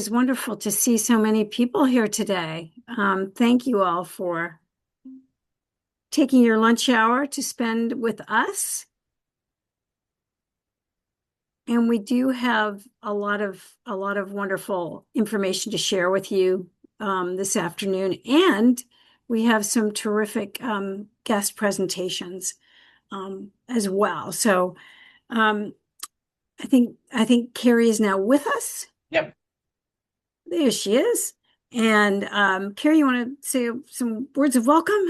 is wonderful to see so many people here today. Thank you all for taking your lunch hour to spend with us. And we do have a lot of wonderful information to share with you this afternoon. And we have some terrific guest presentations as well. So I think Carrie is now with us. Yep. There she is. And Carrie, you want to say some words of welcome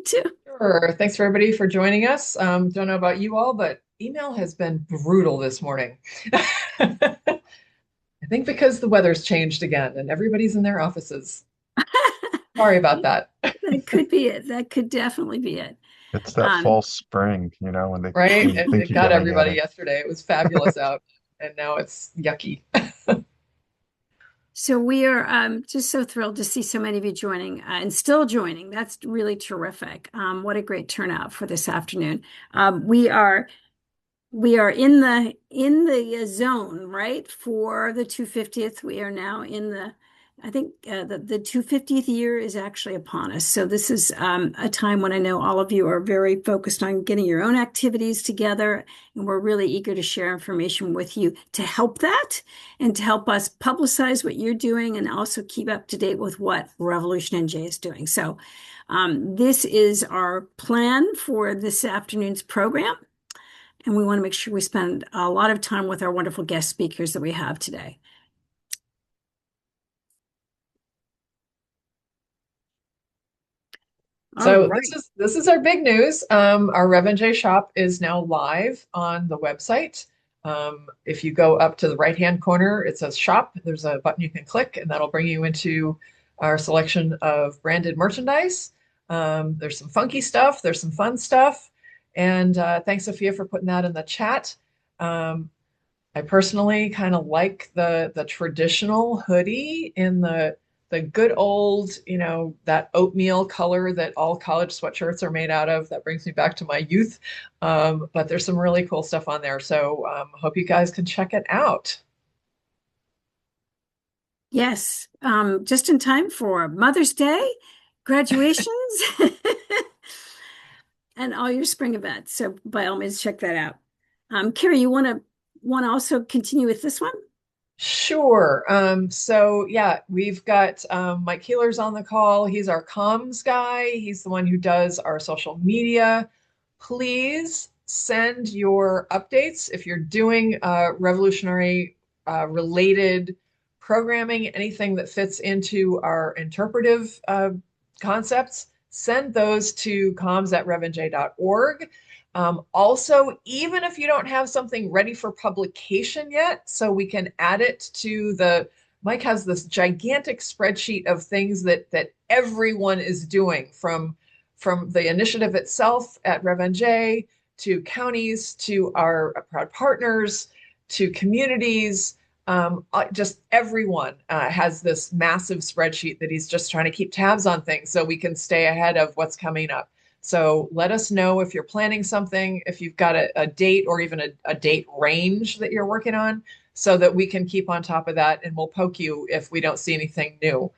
too? Sure. Thanks for everybody for joining us. Don't know about you all, but email has been brutal this morning. I think because the weather's changed again and everybody's in their offices. Sorry about that. That could be it. That could definitely be it. It's that Um, false spring, when Right? when you think It you're got getting at everybody it. yesterday. It was fabulous out, and now it's yucky. so we are just so thrilled to see so many of you joining and still joining. That's really terrific. What a great turnout for this afternoon. We are in the zone, right? For the 250th. We are now in the, I think the 250th year is actually upon us. So this is a time when I know all of you are very focused on getting your own activities together. And we're really eager to share information with you to help that and to help us publicize what you're doing and also keep up to date with what Revolution NJ is doing. So this is our plan for this afternoon's program. And we want to make sure we spend a lot of time with our wonderful guest speakers that we have today. So Right. this is our big news. Our RevolutionNJ shop is now live on the website. If you go up to the right-hand corner, it says shop. There's a button you can click, and that'll bring you into our selection of branded merchandise. There's some funky stuff. There's some fun stuff. And thanks, Sophia, for putting that in the chat. I personally kind of like the traditional hoodie in the good old, that oatmeal color that all college sweatshirts are made out of. That brings me back to my youth. But there's some really cool stuff on there. So hope you guys can check it out. Yes, just in time for Mother's Day, graduations, and all your spring events. So by all means, check that out. Carrie, you want to also continue with this one? Sure. So yeah, we've got Mike Keeler's on the call. He's our comms guy. He's the one who does our social media. Please send your updates if you're doing revolutionary related programming, anything that fits into our interpretive concepts. Send those to comms@revenj.org. Also, even if you don't have something ready for publication yet, so we can add it to Mike has this gigantic spreadsheet of things that everyone is doing from the initiative itself at RevolutionNJ to counties to our proud partners to communities. Just everyone has this massive spreadsheet that he's just trying to keep tabs on things so we can stay ahead of what's coming up. So let us know if you're planning something, if you've got a date or even a date range that you're working on so that we can keep on top of that and we'll poke you if we don't see anything new.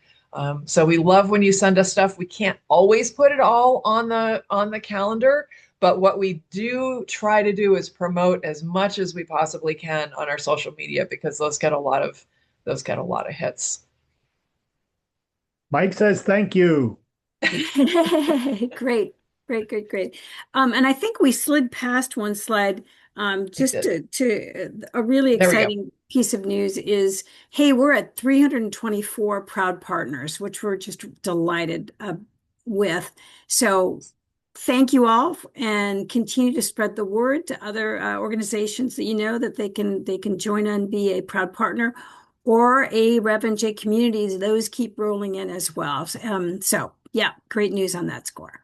So we love when you send us stuff. We can't always put it all on the calendar, but what we do try to do is promote as much as we possibly can on our social media because those get a lot of hits. Mike says thank you. Great, great, great, great. And I think we slid past one slide. Just to a really exciting piece of news is, hey, we're at 324 proud partners, which we're just delighted with. So thank you all and continue to spread the word to other organizations that you know that they can join and be a proud partner or a RevolutionNJ community. Those keep rolling in as well. So yeah, great news on that score.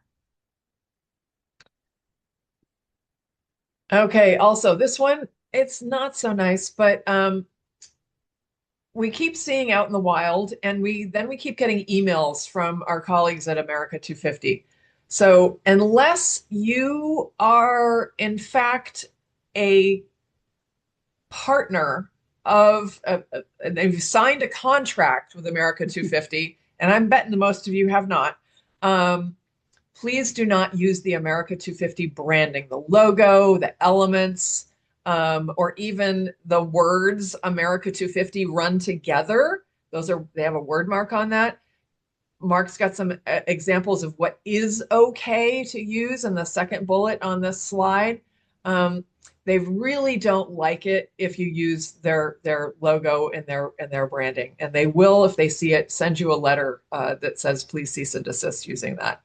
Okay, also this one, it's not so nice, but we keep seeing out in the wild, and we keep getting emails from our colleagues at America250. So unless you are in fact a partner of, they've signed a contract with America 250, and I'm betting the most of you have not. Um, Please do not use the America 250 branding, the logo, the elements, or even the words America 250 run together. They have a word mark on that. Mark's got some examples of what is okay to use in the second bullet on this slide. Um, they really don't like it if you use their logo and their branding, and they will, if they see it, send you a letter that says please cease and desist using that.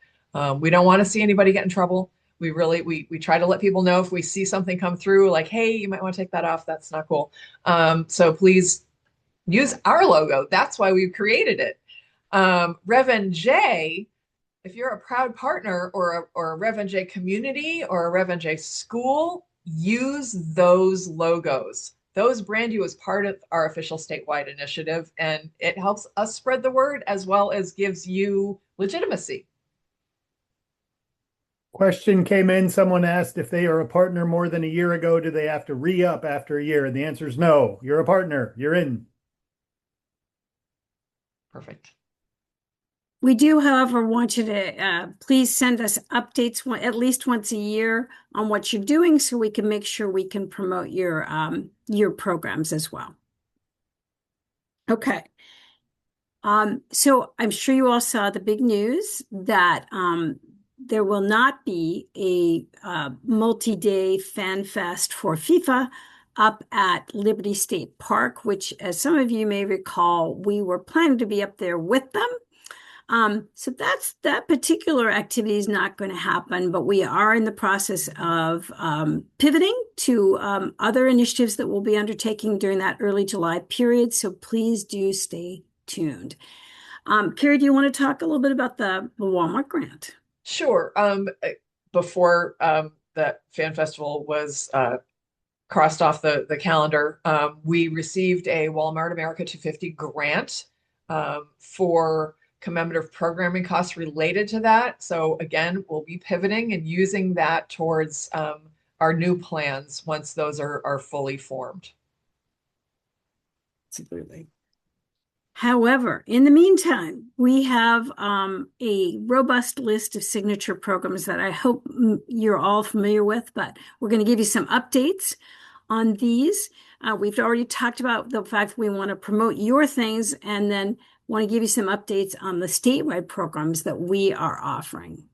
We don't want to see anybody get in trouble. We try to let people know if we see something come through like, hey, you might want to take that off. That's not cool. So please use our logo. That's why we created it. RevolutionNJ, if you're a proud partner or a RevolutionNJ community or a RevolutionNJ school, use those logos. Those brand you as part of our official statewide initiative, and it helps us spread the word as well as gives you legitimacy. Question came in. Someone asked if they are a partner more than a year ago, do they have to re-up after a year? And the answer is no. You're a partner. You're in. Perfect. We do, however, want you to please send us updates at least once a year on what you're doing so we can make sure we can promote your programs as well. Okay. So I'm sure you all saw the big news that there will not be a multi-day fan fest for FIFA up at Liberty State Park, which, as some of you may recall, we were planning to be up there with them. So that particular activity is not going to happen, but we are in the process of pivoting to other initiatives that we'll be undertaking during that early July period. So please do stay tuned. Carrie, do you want to talk a little bit about the Walmart grant? Sure. Before the fan festival was crossed off the calendar, we received a Walmart America 250 grant for commemorative programming costs related to that. So again, we'll be pivoting and using that towards our new plans once those are fully formed. Absolutely. However, in the meantime, we have a robust list of signature programs that I hope you're all familiar with, but we're going to give you some updates on these. We've already talked about the fact we want to promote your things and then want to give you some updates on the statewide programs that we are offering.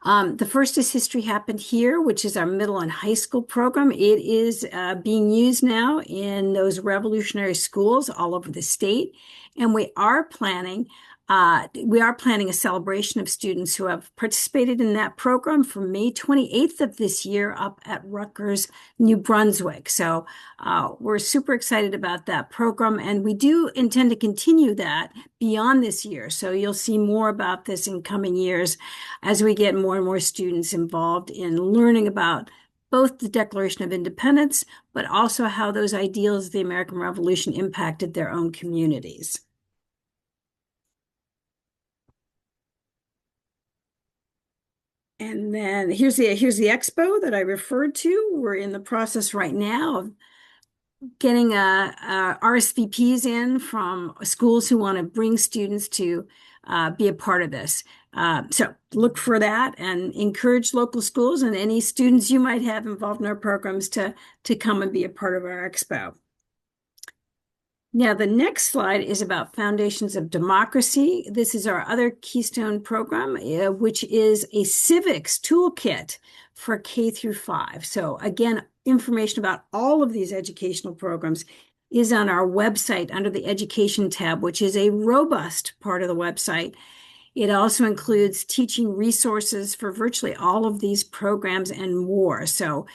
The first is History Happened Here, which is our middle and high school program. It is being used now in those revolutionary schools all over the state. And we are planning a celebration of students who have participated in that program for May 28th of this year up at Rutgers, New Brunswick. So we're super excited about that program, and we do intend to continue that beyond this year. So you'll see more about this in coming years as we get more and more students involved in learning about both the Declaration of Independence, but also how those ideals of the American Revolution impacted their own communities. And then here's the expo that I referred to. We're in the process right now of getting RSVPs in from schools who want to bring students to be a part of this. So look for that and encourage local schools and any students you might have involved in our programs to come and be a part of our expo. Now, the next slide is about Foundations of Democracy. This is our other Keystone program, which is a civics toolkit for K through 5. So again, information about all of these educational programs is on our website under the Education tab, which is a robust part of the website. It also includes teaching resources for virtually all of these programs and more. So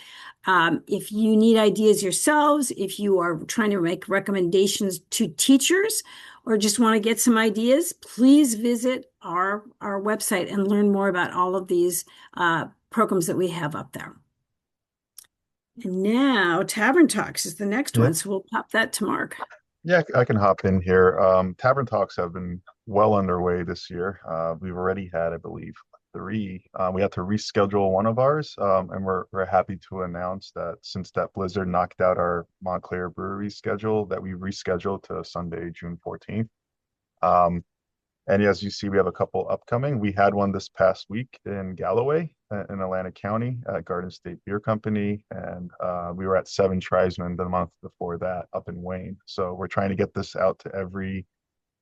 if you need ideas yourselves, if you are trying to make recommendations to teachers or just want to get some ideas, please visit our website and learn more about all of these programs that we have up there. And now Tavern Talks is the next one, so we'll pop that to Mark. Yeah, I can hop in here. Tavern Talks have been well underway this year. We've already had, I believe, three. We had to reschedule one of ours, and we're happy to announce that since that blizzard knocked out our Montclair Brewery schedule, that we rescheduled to Sunday, June 14th. Um, and as you see, we have a couple upcoming. We had one this past week in Galloway, in Atlantic County, at Garden State Beer Company, and we were at Seven Tribesmen the month before that up in Wayne. So we're trying to get this out to every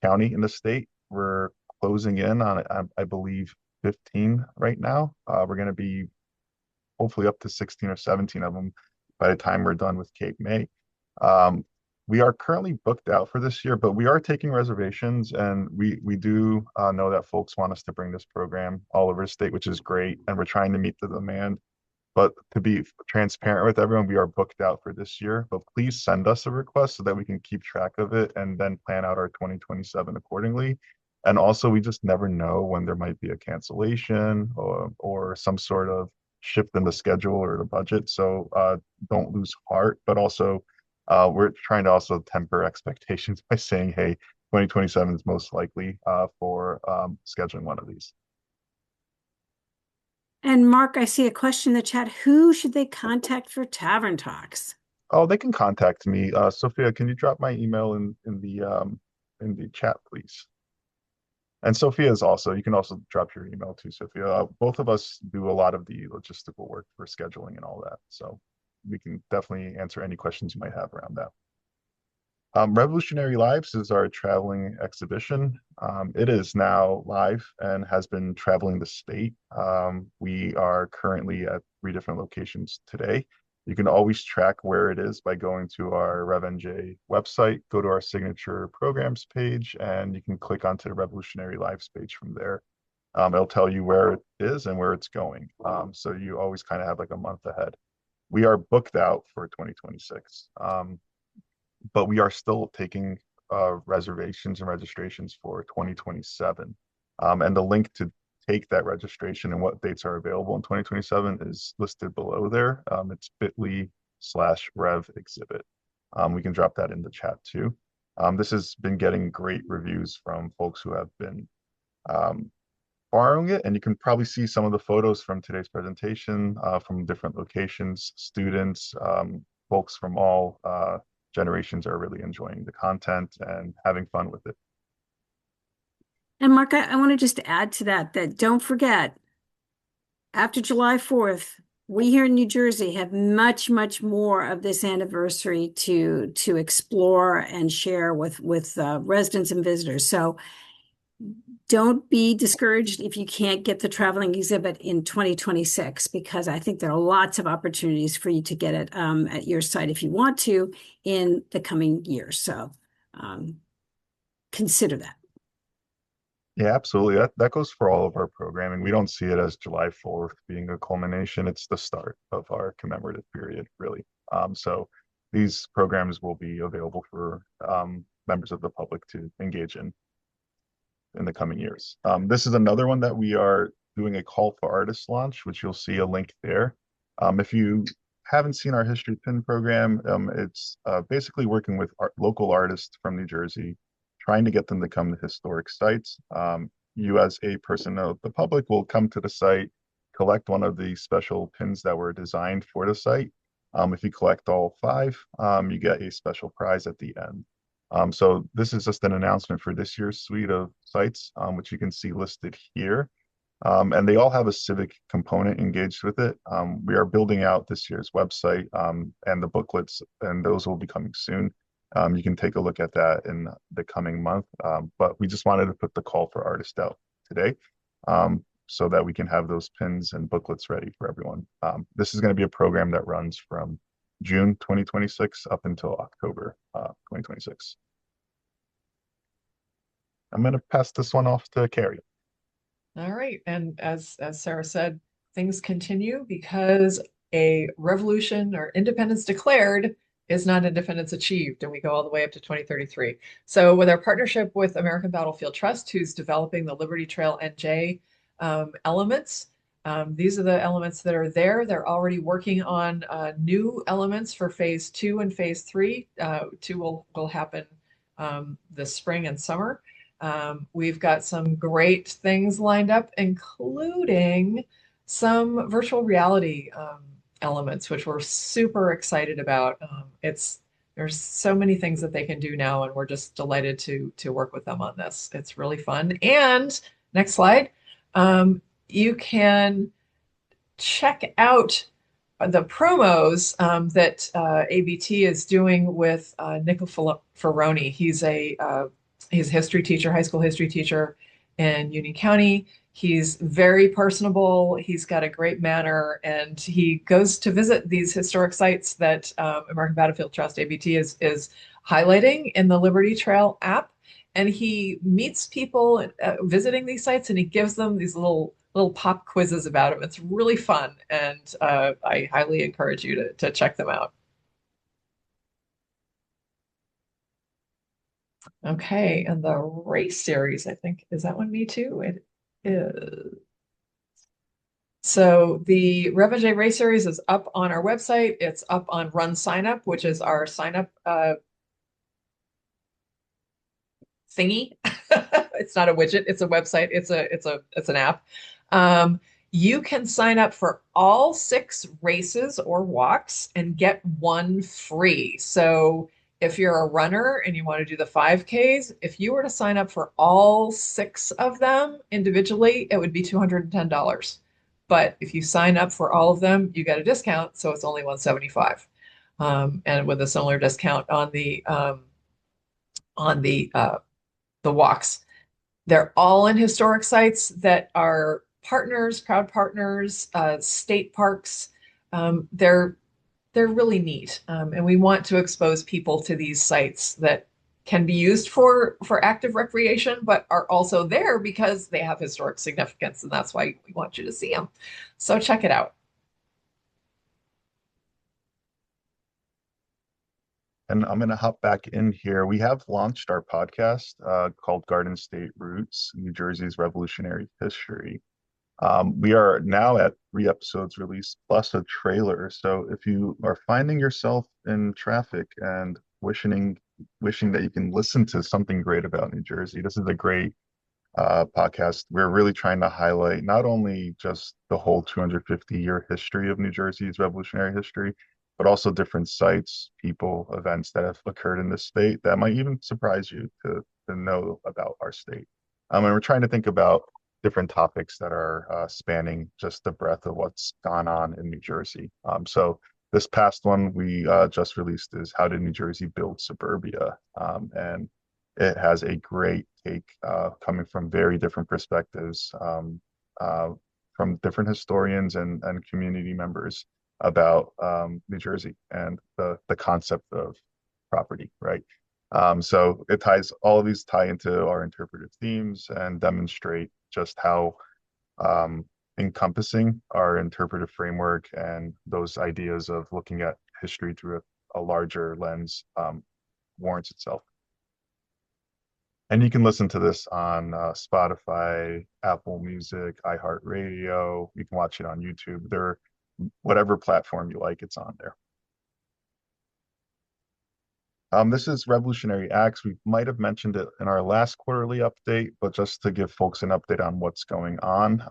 county in the state. We're closing in on, I believe, 15 right now. We're going to be hopefully up to 16 or 17 of them by the time we're done with Cape May. Um, we are currently booked out for this year, but we are taking reservations, and we do know that folks want us to bring this program all over the state, which is great, and we're trying to meet the demand. But to be transparent with everyone, we are booked out for this year. But please send us a request so that we can keep track of it and then plan out our 2027 accordingly. And also, we just never know when there might be a cancellation or some sort of shift in the schedule or the budget. So don't lose heart. But also, we're trying to also temper expectations by saying, hey, 2027 is most likely for scheduling one of these. And Mark, I see a question in the chat. Who should they contact for Tavern Talks? Oh, they can contact me. Sophia, can you drop my email in the chat, please? And Sophia is also, you can also drop your email to Sophia. Both of us do a lot of the logistical work for scheduling and all that. So we can definitely answer any questions you might have around that. Revolutionary Lives is our traveling exhibition. It is now live and has been traveling the state. We are currently at 3 different locations today. You can always track where it is by going to our RevNJ website, go to our signature programs page, and you can click onto the Revolutionary Lives page from there. It'll tell you where it is and where it's going. So you always kind of have like a month ahead. We are booked out for 2026. But we are still taking reservations and registrations for 2027. And the link to take that registration and what dates are available in 2027 is listed below there. It's bit.ly/rev exhibit. We can drop that in the chat too. This has been getting great reviews from folks who have been borrowing it, and you can probably see some of the photos from today's presentation from different locations. Students, folks from all generations are really enjoying the content and having fun with it. And Mark, I want to just add to that, that don't forget, after July 4th, we here in New Jersey have much, much more of this anniversary to explore and share with residents and visitors. So don't be discouraged if you can't get the traveling exhibit in 2026, because I think there are lots of opportunities for you to get it at your site if you want to in the coming years. So consider that. Yeah, absolutely. That goes for all of our programming. We don't see it as July 4th being a culmination. It's the start of our commemorative period, really. So these programs will be available for members of the public to engage in the coming years. This is another one that we are doing a call for artists launch, which you'll see a link there. If you haven't seen our History Pin program, it's basically working with local artists from New Jersey, trying to get them to come to historic sites. You as a person of the public will come to the site, collect one of the special pins that were designed for the site. If you collect all 5, you get a special prize at the end. So this is just an announcement for this year's suite of sites, which you can see listed here. And they all have a civic component engaged with it. We are building out this year's website and the booklets, and those will be coming soon. You can take a look at that in the coming month. But we just wanted to put the call for artists out today so that we can have those pins and booklets ready for everyone. This is going to be a program that runs from June 2026 up until October 2026. I'm going to pass this one off to Carrie. All right. And as Sarah said, things continue because a revolution or independence declared is not independence achieved, and we go all the way up to 2033. So with our partnership with American Battlefield Trust, who's developing the Liberty Trail NJ elements, these are the elements that are there. They're already working on new elements for phase 2 and phase 3. 2 will happen this spring and summer. We've got some great things lined up, including some virtual reality elements, which we're super excited about. There's so many things that they can do now, and we're just delighted to work with them on this. It's really fun. And next slide, you can check out the promos that ABT is doing with Nico Ferroni. He's a history teacher, high school history teacher in Union County. He's very personable. He's got a great manner, and he goes to visit these historic sites that American Battlefield Trust ABT is highlighting in the Liberty Trail app. And he meets people visiting these sites, and he gives them these little pop quizzes about them. It's really fun, and I highly encourage you to check them out. Okay, and the race series, I think, is that one me too? It is. So the RevolutionNJ race series is up on our website. It's up on Run Sign Up, which is our sign up thingy. It's not a widget, it's a website, it's an app. You can sign up for all 6 races or walks and get one free. So if you're a runner and you want to do the 5Ks, if you were to sign up for all 6 of them individually, it would be $210. But if you sign up for all of them, you get a discount, so it's only $175. And with a similar discount on the walks. They're all in historic sites that are partners, proud partners, state parks. They're really neat, and we want to expose people to these sites that can be used for active recreation, but are also there because they have historic significance, and that's why we want you to see them. So check it out. And I'm going to hop back in here. We have launched our podcast called Garden State Roots, New Jersey's Revolutionary History. We are now at 3 episodes released plus a trailer. So if you are finding yourself in traffic and wishing that you can listen to something great about New Jersey, this is a great podcast. We're really trying to highlight not only just the whole 250-year history of New Jersey's revolutionary history, but also different sites, people, events that have occurred in this state that might even surprise you to know about our state. And we're trying to think about different topics that are spanning just the breadth of what's gone on in New Jersey. So this past one we just released is How Did New Jersey Build Suburbia? And it has a great take coming from very different perspectives from different historians and community members about New Jersey and the concept of property, right? So it ties, all of these tie into our interpretive themes and demonstrate just how encompassing our interpretive framework and those ideas of looking at history through a larger lens warrants itself. And you can listen to this on Spotify, Apple Music, iHeartRadio. You can watch it on YouTube. Whatever platform you like, it's on there. This is Revolutionary Acts. We might have mentioned it in our last quarterly update, but just to give folks an update on what's going on,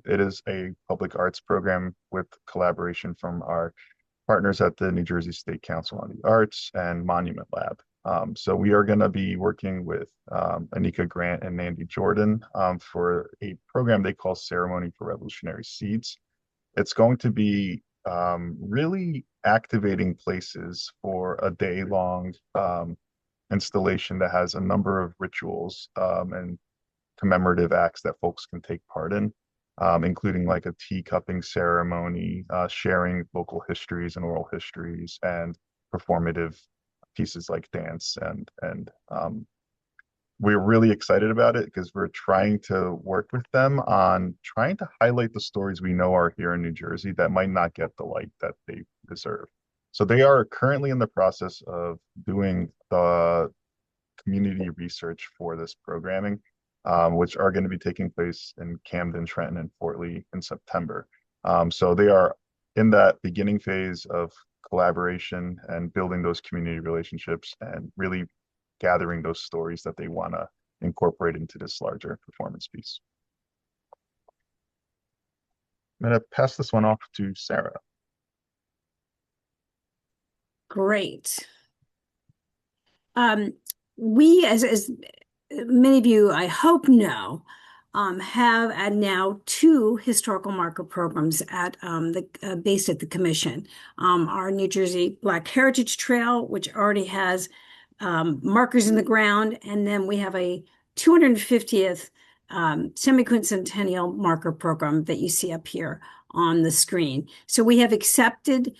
it is a public arts program with collaboration from our partners at the New Jersey State Council on the Arts and Monument Lab. So we are going to be working with Anika Grant and Nandy Jordan for a program they call Ceremony for Revolutionary Seeds. It's going to be really activating places for a day-long installation that has a number of rituals and commemorative acts that folks can take part in, including like a tea cupping ceremony, sharing local histories and oral histories, and performative pieces like dance. And we're really excited about it because we're trying to work with them on trying to highlight the stories we know are here in New Jersey that might not get the light that they deserve. So they are currently in the process of doing the community research for this programming, which are going to be taking place in Camden, Trenton, and Fort Lee in September. So they are in that beginning phase of collaboration and building those community relationships and really gathering those stories that they want to incorporate into this larger performance piece. I'm going to pass this one off to Sarah. Great. We, as many of you, I hope know, have now 2 historical marker programs at based at the Commission. Our New Jersey Black Heritage Trail, which already has markers in the ground, and then we have a 250th semi-quincentennial marker program that you see up here on the screen. So we have accepted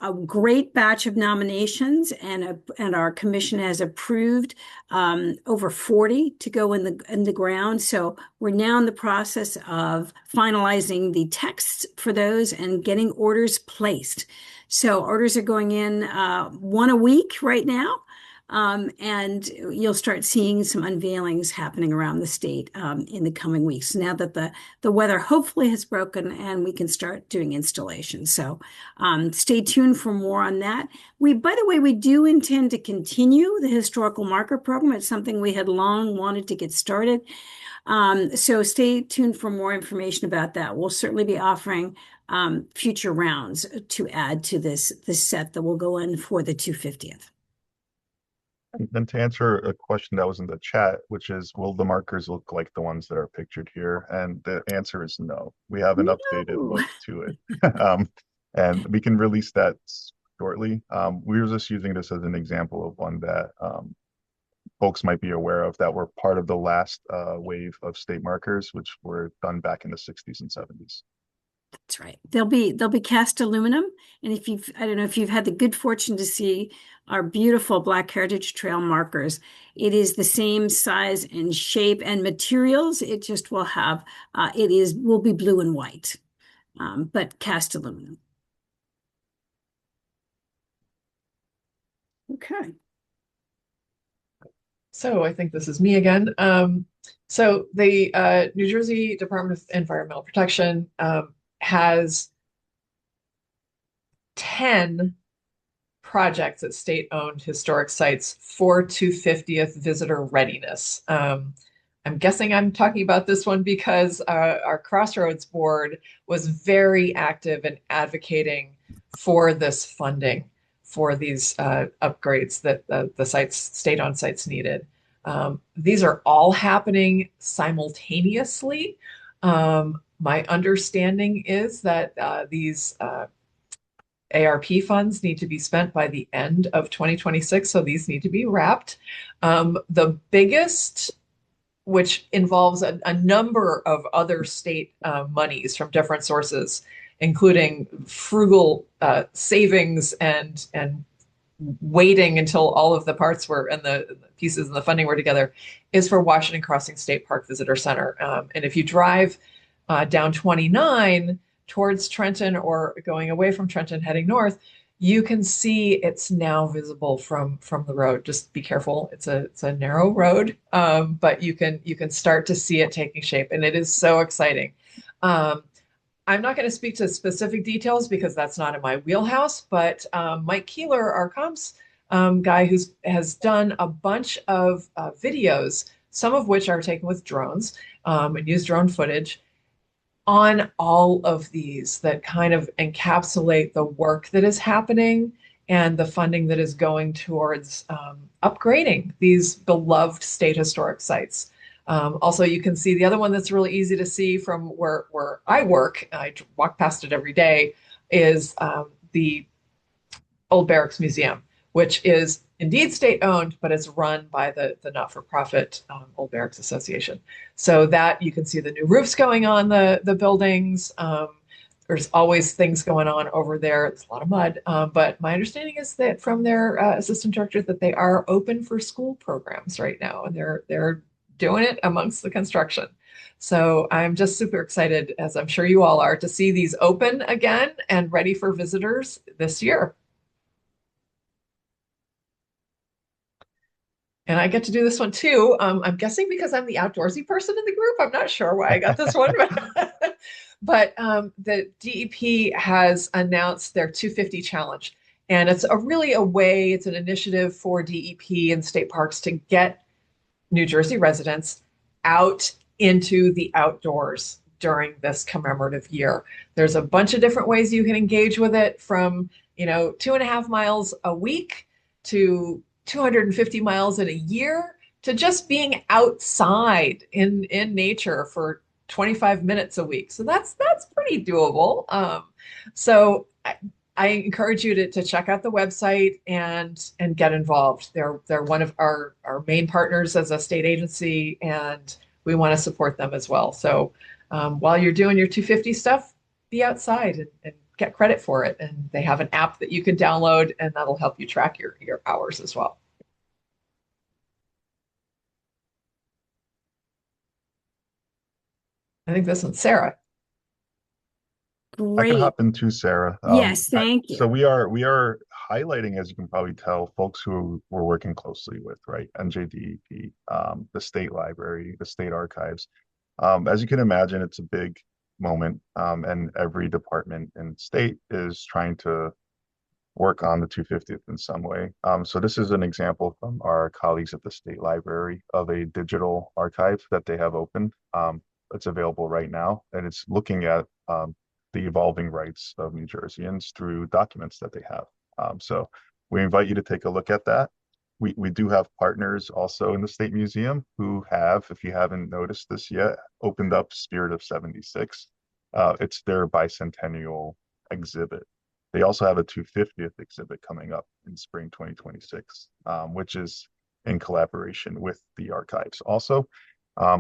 a great batch of nominations, and our commission has approved over 40 to go in the ground. So we're now in the process of finalizing the texts for those and getting orders placed. So orders are going in 1 a week right now. And you'll start seeing some unveilings happening around the state in the coming weeks, now that the weather hopefully has broken and we can start doing installations. So stay tuned for more on that. By the way, we do intend to continue the historical marker program. It's something we had long wanted to get started. So stay tuned for more information about that. We'll certainly be offering future rounds to add to this set that will go in for the 250th. And then to answer a question that was in the chat, which is, will the markers look like the ones that are pictured here? And the answer is no. We have an updated look to it. And we can release that shortly. We were just using this as an example of one that folks might be aware of, that were part of the last wave of state markers, which were done back in the 60s and 70s. That's right. They'll be cast aluminum. And I don't know if you've had the good fortune to see our beautiful Black Heritage Trail markers. It is the same size and shape and materials. It just will have, will be blue and white, but cast aluminum. Okay. So I think this is me again. So the New Jersey Department of Environmental Protection has 10 projects at state-owned historic sites for 250th visitor readiness. I'm guessing I'm talking about this one because our Crossroads board was very active in advocating for this funding for these upgrades that the state-owned sites needed. These are all happening simultaneously. My understanding is that these ARP funds need to be spent by the end of 2026, so these need to be wrapped. The biggest, which involves a number of other state monies from different sources, including frugal savings and waiting until all of the parts were and the pieces and the funding were together, is for Washington Crossing State Park Visitor Center. And if you drive down 29 towards Trenton or going away from Trenton heading north, you can see it's now visible from the road. Just be careful. It's a narrow road, but you can start to see it taking shape, and it is so exciting. I'm not going to speak to specific details because that's not in my wheelhouse, but Mike Keeler, our comms guy, who has done a bunch of videos, some of which are taken with drones and use drone footage, on all of these that kind of encapsulate the work that is happening and the funding that is going towards upgrading these beloved state historic sites. Also, you can see the other one that's really easy to see from where I work, I walk past it every day, is the Old Barracks Museum, which is indeed state-owned, but it's run by the not-for-profit Old Barracks Association. So that you can see the new roofs going on the buildings. There's always things going on over there. It's a lot of mud, but my understanding is that from their assistant director that they are open for school programs right now, and they're doing it amongst the construction. So I'm just super excited, as I'm sure you all are, to see these open again and ready for visitors this year. And I get to do this one too. I'm guessing because I'm the outdoorsy person in the group. I'm not sure why I got this one. But the DEP has announced their 250 challenge. And it's really a way, it's an initiative for DEP and state parks to get New Jersey residents out into the outdoors during this commemorative year. There's a bunch of different ways you can engage with it, from 2.5 miles a week to 250 miles in a year, to just being outside in nature for 25 minutes a week. So that's pretty doable. So I encourage you to check out the website and get involved. They're one of our main partners as a state agency, and we want to support them as well. So while you're doing your 250 stuff, be outside and get credit for it. And they have an app that you can download, and that'll help you track your hours as well. I think this one's Sarah. I can Great. hop into Sarah. Yes, thank So you. we are highlighting, as you can probably tell, folks who we're working closely with, right? NJDEP, the state library, the state archives. As you can imagine, it's a big moment, and every department and state is trying to work on the 250th in some way. So this is an example from our colleagues at the state library of a digital archive that they have open. It's available right now, and it's looking at the evolving rights of New Jerseyans through documents that they have. So we invite you to take a look at that. We do have partners also in the State Museum who have, if you haven't noticed this yet, opened up Spirit of 76. It's their bicentennial exhibit. They also have a 250th exhibit coming up in spring 2026, which is in collaboration with the archives also,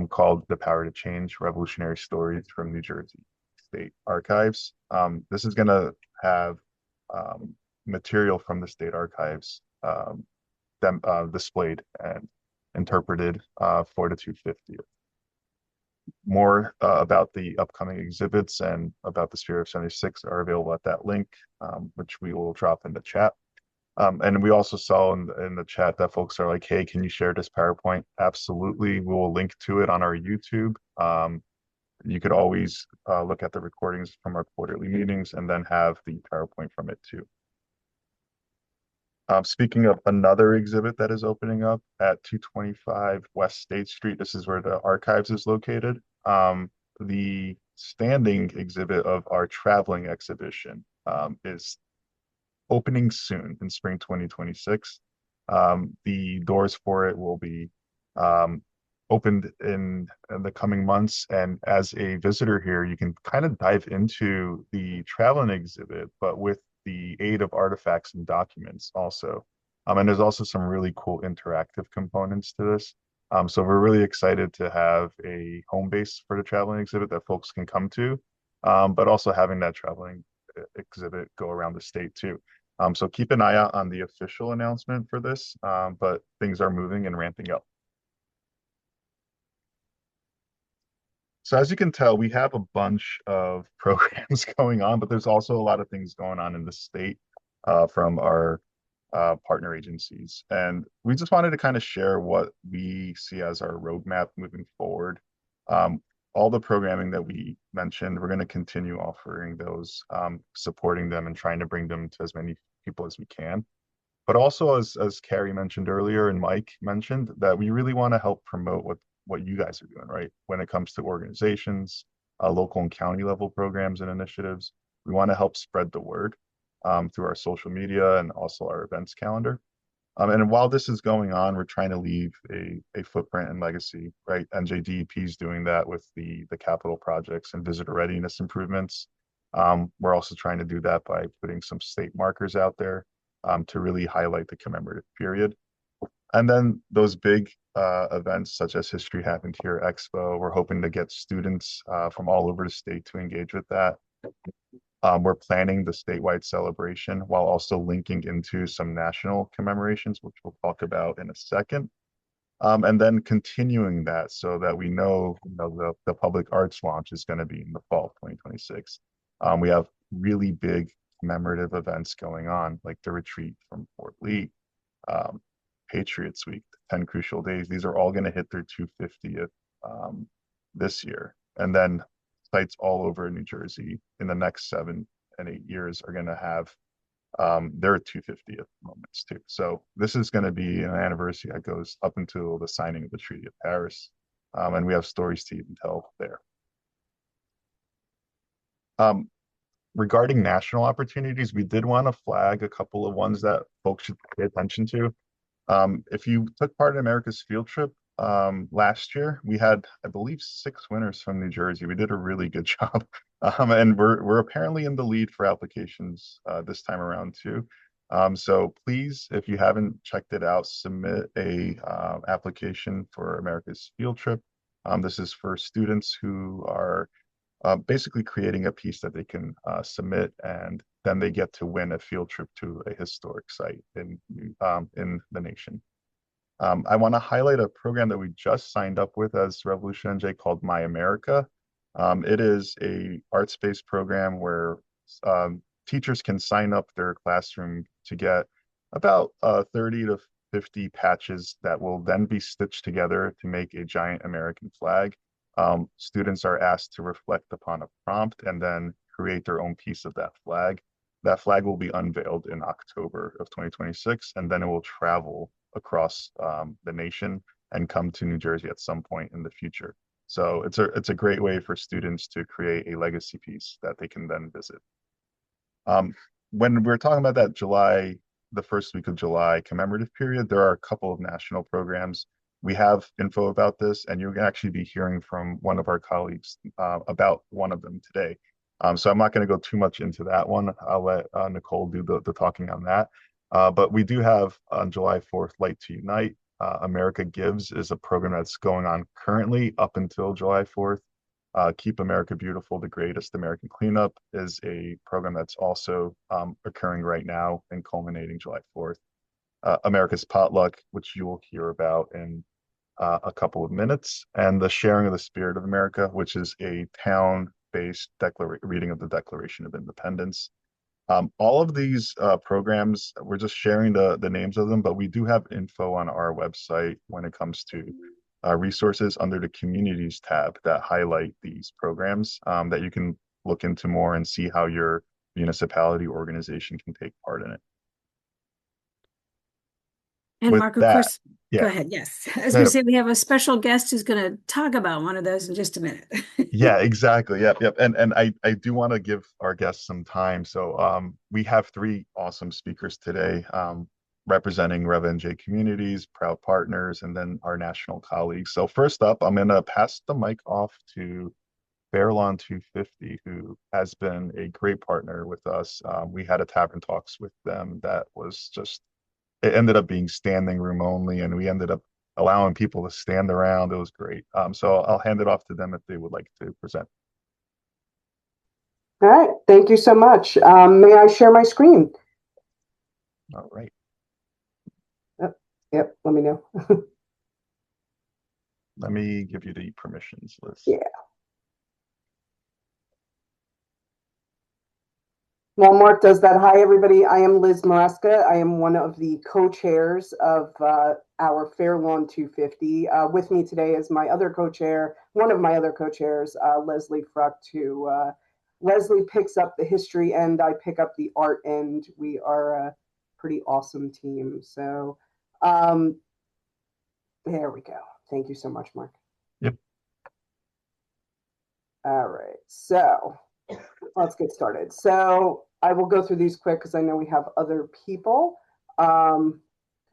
called The Power to Change: Revolutionary Stories from New Jersey State Archives. This is going to have material from the state archives displayed and interpreted for the 250th. More about the upcoming exhibits and about the Sphere of 76 are available at that link, which we will drop in the chat. And we also saw in the chat that folks are like, hey, can you share this PowerPoint? Absolutely. We will link to it on our YouTube. You could always look at the recordings from our quarterly meetings and then have the PowerPoint from it too. Speaking of another exhibit that is opening up at 225 West State Street, this is where the archives is located. The standing exhibit of our traveling exhibition is opening soon in spring 2026. The doors for it will be opened in the coming months. And as a visitor here, you can kind of dive into the traveling exhibit, but with the aid of artifacts and documents also. And there's also some really cool interactive components to this. So we're really excited to have a home base for the traveling exhibit that folks can come to, but also having that traveling exhibit go around the state too. So keep an eye out on the official announcement for this, but things are moving and ramping up. So as you can tell, we have a bunch of programs going on, but there's also a lot of things going on in the state from our partner agencies. And we just wanted to kind of share what we see as our roadmap moving forward. All the programming that we mentioned, we're going to continue offering those, supporting them and trying to bring them to as many people as we can. But also, as Carrie mentioned earlier and Mike mentioned, that we really want to help promote what you guys are doing, right? When it comes to organizations, local and county level programs and initiatives, we want to help spread the word through our social media and also our events calendar. And while this is going on, we're trying to leave a footprint and legacy, right? NJDEP is doing that with the capital projects and visitor readiness improvements. We're also trying to do that by putting some state markers out there to really highlight the commemorative period. And then those big events such as History Happened Here Expo, we're hoping to get students from all over the state to engage with that. We're planning the statewide celebration while also linking into some national commemorations, which we'll talk about in a second. And then continuing that so that we know, the public arts launch is going to be in the fall of 2026. We have really big commemorative events going on, like the retreat from Fort Lee, Patriots Week, 10 Crucial Days. These are all going to hit their 250th this year. And then sites all over New Jersey in the next 7 and 8 years are going to have their 250th moments too. So this is going to be an anniversary that goes up until the signing of the Treaty of Paris. And we have stories to even tell there. Regarding national opportunities, we did want to flag a couple of ones that folks should pay attention to. If you took part in America's field trip last year, we had, I believe, 6 winners from New Jersey. We did a really good job, and we're apparently in the lead for applications this time around too. So please, if you haven't checked it out, submit a application for America's field trip. This is for students who are basically creating a piece that they can submit, and then they get to win a field trip to a historic site in the nation. I want to highlight a program that we just signed up with as RevolutionNJ called My America. It is a arts-based program where teachers can sign up their classroom to get about 30 to 50 patches that will then be stitched together to make a giant American flag. Students are asked to reflect upon a prompt and then create their own piece of that flag. That flag will be unveiled in October of 2026, and then it will travel across the nation and come to New Jersey at some point in the future. So it's a great way for students to create a legacy piece that they can then visit. When we're talking about that the first week of July commemorative period, there are a couple of national programs. We have info about this, and you're going to actually be hearing from one of our colleagues about one of them today. So I'm not going to go too much into that one. I'll let Nicole do the talking on that. But we do have on July 4th, Light to Unite. America Gives is a program that's going on currently up until July 4th. Keep America Beautiful, the Greatest American Cleanup is a program that's also occurring right now and culminating July 4th. America's Potluck, which you will hear about in a couple of minutes, and the Sharing of the Spirit of America, which is a town-based reading of the Declaration of Independence. All of these programs, we're just sharing the names of them, but we do have info on our website when it comes to resources under the Communities tab that highlight these programs that you can look into more and see how your municipality organization can take part in it. And With Mark, of that, course, yeah. go ahead. Yes. I was No, going no. to say we have a special guest who's going to talk about one of those in just a minute. Yeah, exactly. Yep. And I do want to give our guests some time. So we have 3 awesome speakers today representing RevolutionNJ Communities, Proud Partners, and then our national colleagues. So first up, I'm going to pass the mic off to Fairlawn250, who has been a great partner with us. We had a Tavern Talks with them that was just, it ended up being standing room only, and we ended up allowing people to stand around. It was great. So I'll hand it off to them if they would like to present. All right, thank you so much. May I share my screen? All right. Yep, let me know. Let me give you the permissions list. Yeah. While Mark does that, hi everybody. I am Liz Maresca. I am one of the co-chairs of our Fairlawn 250. With me today is my other co-chair, one of my other co-chairs, Leslie Frucht, who Leslie picks up the history end, I pick up the art end. We are a pretty awesome team. So there we go. Thank you so much, Mark. Yep. All right, so let's get started. So I will go through these quick because I know we have other people. Come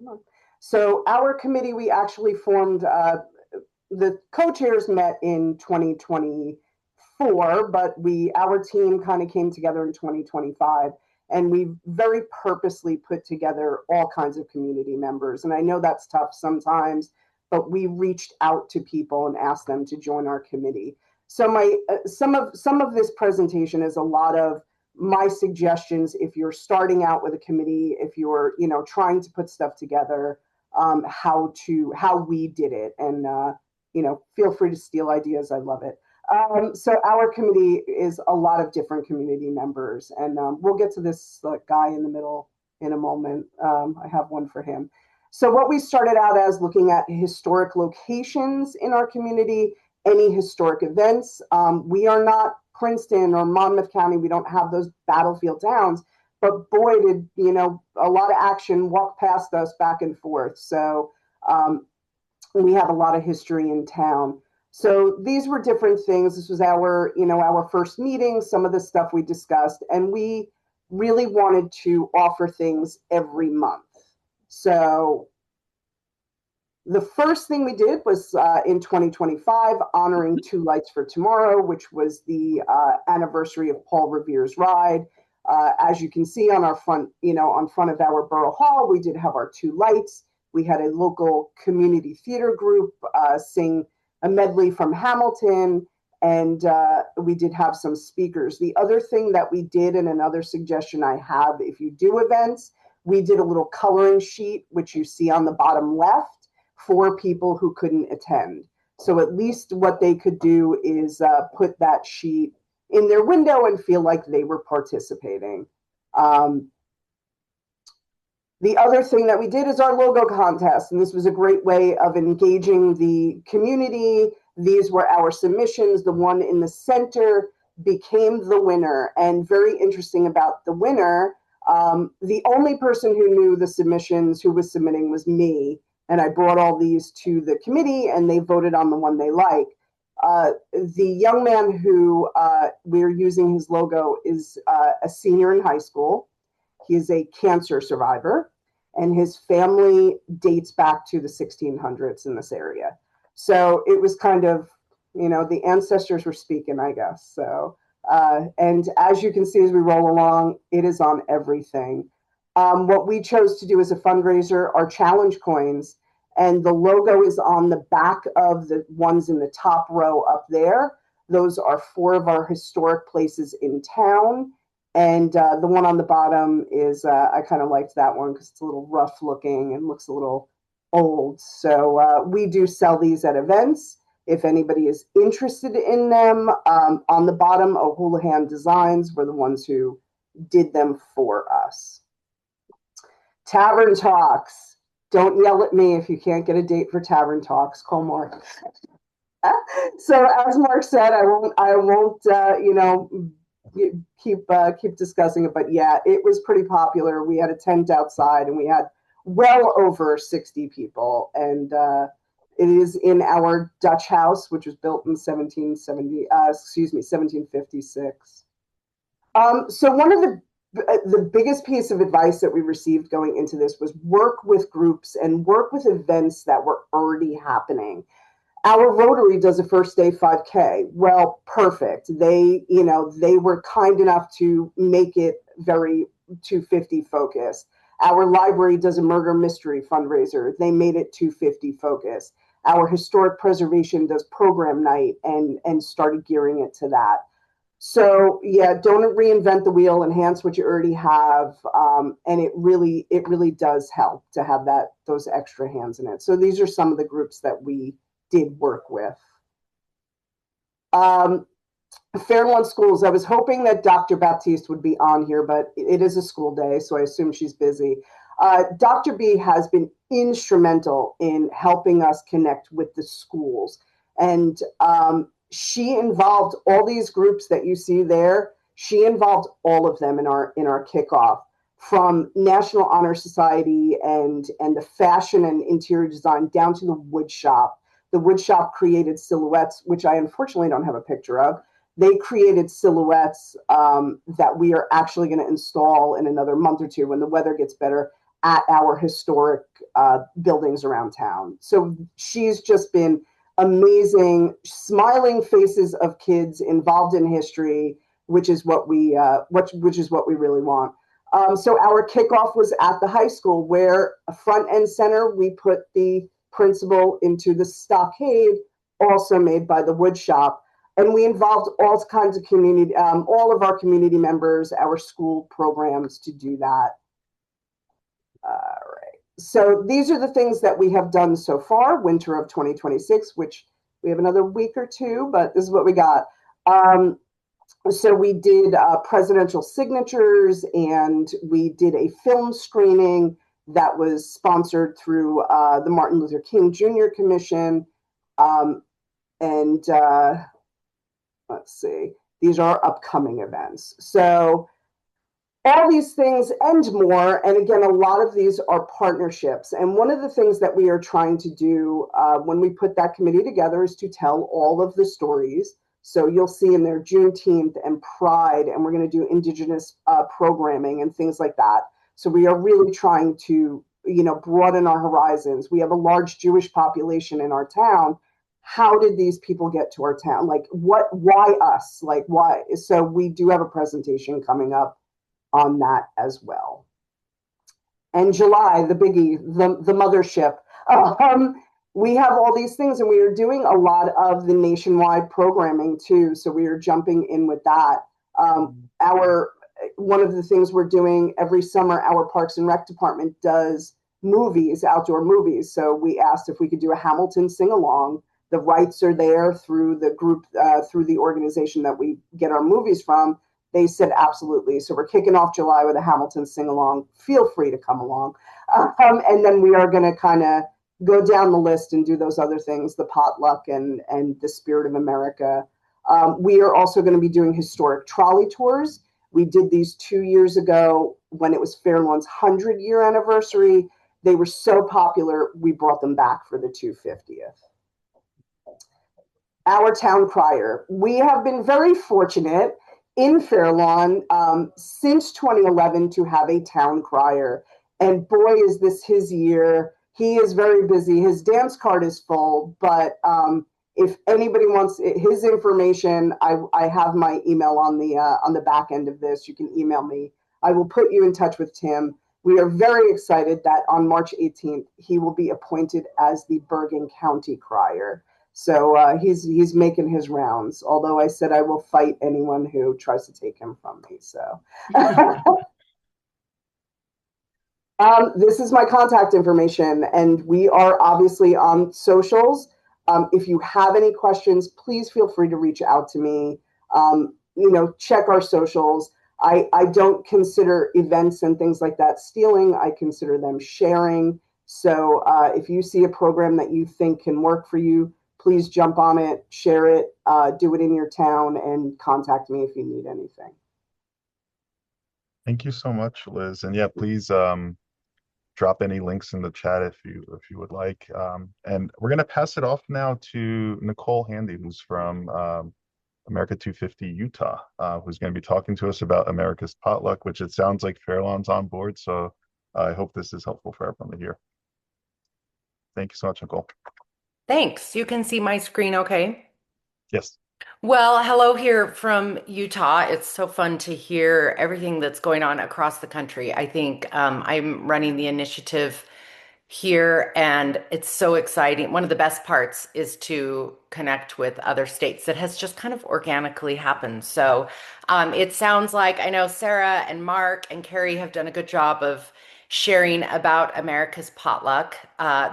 on. So our committee, we actually formed, the co-chairs met in 2024, but our team kind of came together in 2025. And we very purposely put together all kinds of community members. And I know that's tough sometimes, but we reached out to people and asked them to join our committee. So some of this presentation is a lot of my suggestions if you're starting out with a committee, if you're trying to put stuff together, how we did it, and feel free to steal ideas. I love it. So our committee is a lot of different community members, and we'll get to this guy in the middle in a moment. I have one for him. So what we started out as looking at historic locations in our community, any historic events. We are not Princeton or Monmouth County. We don't have those battlefield towns, but boy, did, you know, a lot of action walk past us back and forth. So we have a lot of history in town. So these were different things. This was our, you know, our first meeting, some of the stuff we discussed, and we really wanted to offer things every month. So the first thing we did was in 2025, honoring Two Lights for Tomorrow, which was the anniversary of Paul Revere's ride. As you can see on our front, you know, on front of our Borough Hall, we did have our two lights. We had a local community theater group sing a medley from Hamilton, and we did have some speakers. The other thing that we did, and another suggestion I have, if you do events, we did a little coloring sheet, which you see on the bottom left, for people who couldn't attend. So at least what they could do is put that sheet in their window and feel like they were participating. The other thing that we did is our logo contest, and this was a great way of engaging the community. These were our submissions. The one in the center became the winner, and very interesting about the winner, the only person who knew the submissions, who was submitting, was me. And I brought all these to the committee, and they voted on the one they like. The young man who we're using his logo is a senior in high school. He is a cancer survivor, and his family dates back to the 1600s in this area. So it was kind of, you know, the ancestors were speaking, I guess. So, and as you can see as we roll along, it is on everything. What we chose to do as a fundraiser are challenge coins, and the logo is on the back of the ones in the top row up there. Those are 4 of our historic places in town. And the one on the bottom is, I kind of liked that one because it's a little rough looking and looks a little old. So we do sell these at events. If anybody is interested in them, on the bottom, O'Houlihan Designs were the ones who did them for us. Tavern Talks. Don't yell at me if you can't get a date for Tavern Talks. Call Mark. So as Mark said, I won't, you know, keep discussing it, but yeah, it was pretty popular. We had a tent outside, and we had well over 60 people, and it is in our Dutch house, which was built in 1756. So one of the biggest piece of advice that we received going into this was work with groups and work with events that were already happening. Our Rotary does a first day 5K. Well, perfect. They, you know, they were kind enough to make it very 250 focused. Our library does a murder mystery fundraiser. They made it 250 focused. Our historic preservation does program night and started gearing it to that. So yeah, don't reinvent the wheel, enhance what you already have. And it really does help to have those extra hands in it. So these are some of the groups that we did work with. Fairlawn Schools, I was hoping that Dr. Baptiste would be on here, but it is a school day, so I assume she's busy. Dr. B has been instrumental in helping us connect with the schools. And she involved all these groups that you see there. She involved all of them in our kickoff, from National Honor Society and the fashion and interior design down to the wood shop. The wood shop created silhouettes, which I unfortunately don't have a picture of. They created silhouettes that we are actually going to install in another month or two when the weather gets better at our historic buildings around town. So she's just been amazing, smiling faces of kids involved in history, which is what we really want. So our kickoff was at the high school, where front and center we put the principal into the stockade, also made by the wood shop. And we involved all kinds of community, all of our community members, our school programs to do that. All right. So these are the things that we have done so far, winter of 2026, which we have another week or two, but this is what we got. So we did presidential signatures, and we did a film screening that was sponsored through the Martin Luther King Jr. Commission. Let's see, these are upcoming events. So all these things and more. And again, a lot of these are partnerships. And one of the things that we are trying to do when we put that committee together is to tell all of the stories. So you'll see in there Juneteenth and Pride, and we're going to do Indigenous programming and things like that. So we are really trying to, broaden our horizons. We have a large Jewish population in our town. How did these people get to our town? Like, why us? Like, why? So we do have a presentation coming up on that as well. And July, the biggie, the mothership. We have all these things, and we are doing a lot of the nationwide programming too. So we are jumping in with that. One of the things we're doing every summer, our Parks and Rec department does movies, outdoor movies. So we asked if we could do a Hamilton sing along. The rights are there through the group, through the organization that we get our movies from. They said absolutely. So we're kicking off July with a Hamilton sing along. Feel free to come along. And then we are going to kind of go down the list and do those other things, the potluck and the Spirit of America. We are also going to be doing historic trolley tours. We did these 2 years ago when it was Fairlawn's 100-year anniversary. They were so popular, we brought them back for the 250th. Our town crier. We have been very fortunate in Fairlawn since 2011 to have a town crier. And boy, is this his year. He is very busy. His dance card is full, but if anybody wants his information, I have my email on the back end of this. You can email me. I will put you in touch with Tim. We are very excited that on March 18th, he will be appointed as the Bergen County crier. So he's making his rounds, although I said I will fight anyone who tries to take him from me. So this is my contact information, and we are obviously on socials. If you have any questions, please feel free to reach out to me. Check our socials. I don't consider events and things like that stealing. I consider them sharing. So if you see a program that you think can work for you, please jump on it, share it, do it in your town, and contact me if you need anything. Thank you so much, Liz. And yeah, please drop any links in the chat if you would like. And we're gonna pass it off now to Nicole Handy, who's from America250 Utah, who's going to be talking to us about America's Potluck, which it sounds like Fairlawn's on board. So I hope this is helpful for everyone to hear. Thank you so much, Nicole. Thanks. You can see my screen okay? Yes. Well, hello here from Utah. It's so fun to hear everything that's going on across the country. I think I'm running the initiative here, and it's so exciting. One of the best parts is to connect with other states that has just kind of organically happened. So it sounds like I know Sarah and Mark and Carrie have done a good job of sharing about America's Potluck.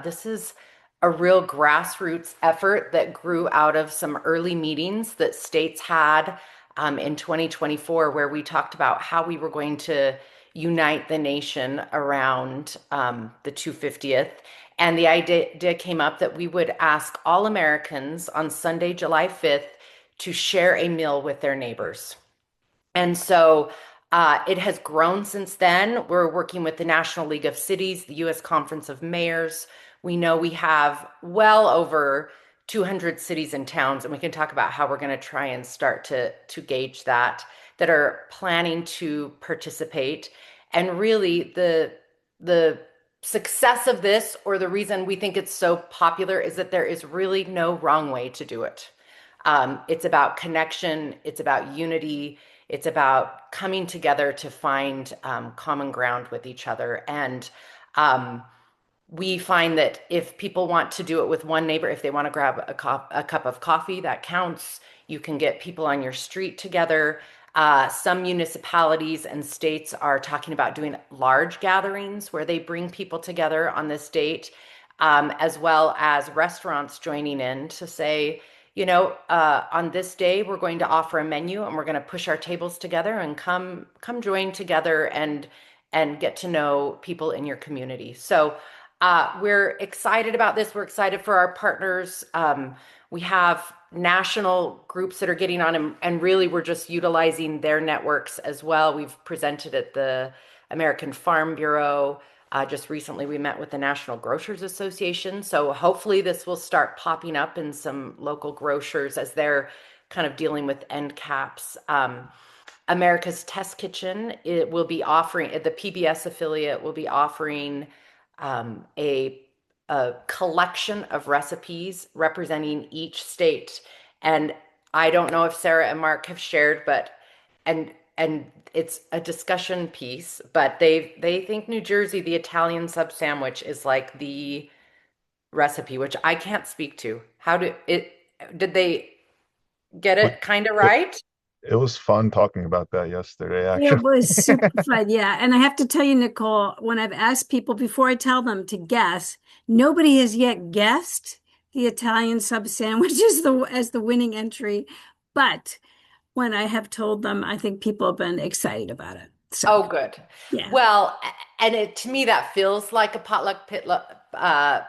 This is a real grassroots effort that grew out of some early meetings that states had in 2024, where we talked about how we were going to unite the nation around the 250th. And the idea came up that we would ask all Americans on Sunday, July 5th, to share a meal with their neighbors. And so it has grown since then. We're working with the National League of Cities, the U.S. Conference of Mayors. We know we have well over 200 cities and towns, and we can talk about how we're going to try and start to gauge that are planning to participate. And really the success of this, or the reason we think it's so popular, is that there is really no wrong way to do it. It's about connection. It's about unity. It's about coming together to find common ground with each other. And we find that if people want to do it with one neighbor, if they want to grab a cup of coffee, that counts. You can get people on your street together. Some municipalities and states are talking about doing large gatherings where they bring people together on this date, as well as restaurants joining in to say, on this day, we're going to offer a menu and we're going to push our tables together and come join together and get to know people in your community. So we're excited about this. We're excited for our partners. We have national groups that are getting on, and really we're just utilizing their networks as well. We've presented at the American Farm Bureau. Just recently, we met with the National Grocers Association. So hopefully, this will start popping up in some local grocers as they're kind of dealing with end caps. America's Test Kitchen, it will be offering, the PBS affiliate will be offering um, a, a collection of recipes representing each state. And I don't know if Sarah and Mark have shared, but and it's a discussion piece, but they think New Jersey, the Italian sub sandwich is like the recipe, which I can't speak to. How did they get What it kind of it, right? it was fun talking about that yesterday, It actually. was super fun. Yeah. And I have to tell you, Nicole, when I've asked people before I tell them to guess, nobody has yet guessed the Italian sub sandwich as the winning entry. But when I have told them, I think people have been excited about it. So, Oh, good. yeah. Well, and to me, that feels like a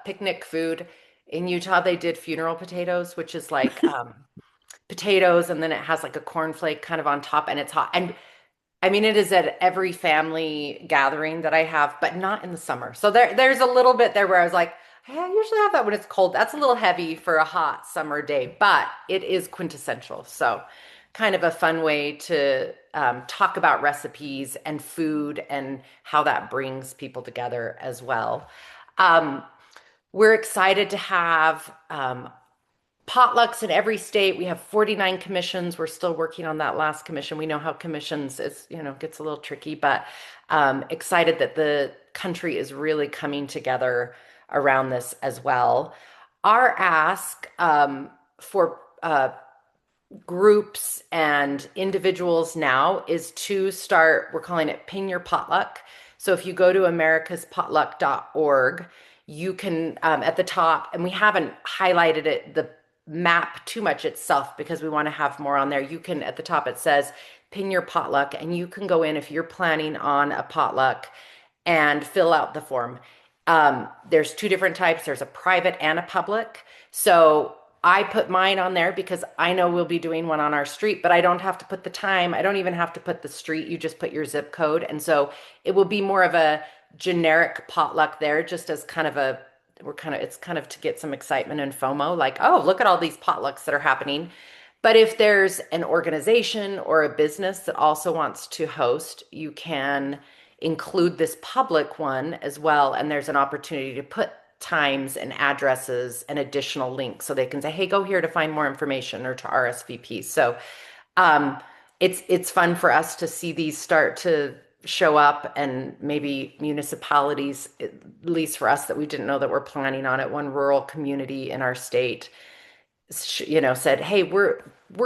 picnic food. In Utah, they did funeral potatoes, which is like potatoes, and then it has like a cornflake kind of on top, and it's hot. And I mean, it is at every family gathering that I have, but not in the summer. So there's a little bit there where I was like, "Hey, I usually have that when it's cold. That's a little heavy for a hot summer day, but it is quintessential." So kind of a fun way to talk about recipes and food and how that brings people together as well. Um, we're excited to have potlucks in every state. We have 49 commissions. We're still working on that last commission. We know how commissions is, gets a little tricky, but excited that the country is really coming together around this as well. Our ask for groups and individuals now is to start, we're calling it Pin Your Potluck. So if you go to americaspotluck.org, you can, at the top, and we haven't highlighted it, the map too much itself because we want to have more on there. You can, at the top, it says Pin Your Potluck, and you can go in if you're planning on a potluck and fill out the form. There's two different types. There's a private and a public. So I put mine on there because I know we'll be doing one on our street, but I don't have to put the time. I don't even have to put the street. You just put your zip code. And so it will be more of a generic potluck there, just as kind of it's kind of to get some excitement and FOMO, like, oh, look at all these potlucks that are happening. But if there's an organization or a business that also wants to host, you can include this public one as well. And there's an opportunity to put times and addresses and additional links so they can say, hey, go here to find more information or to RSVP. So um, it's fun for us to see these start to show up, and maybe municipalities, at least for us that we didn't know that we're planning on it, one rural community in our state said, hey, we're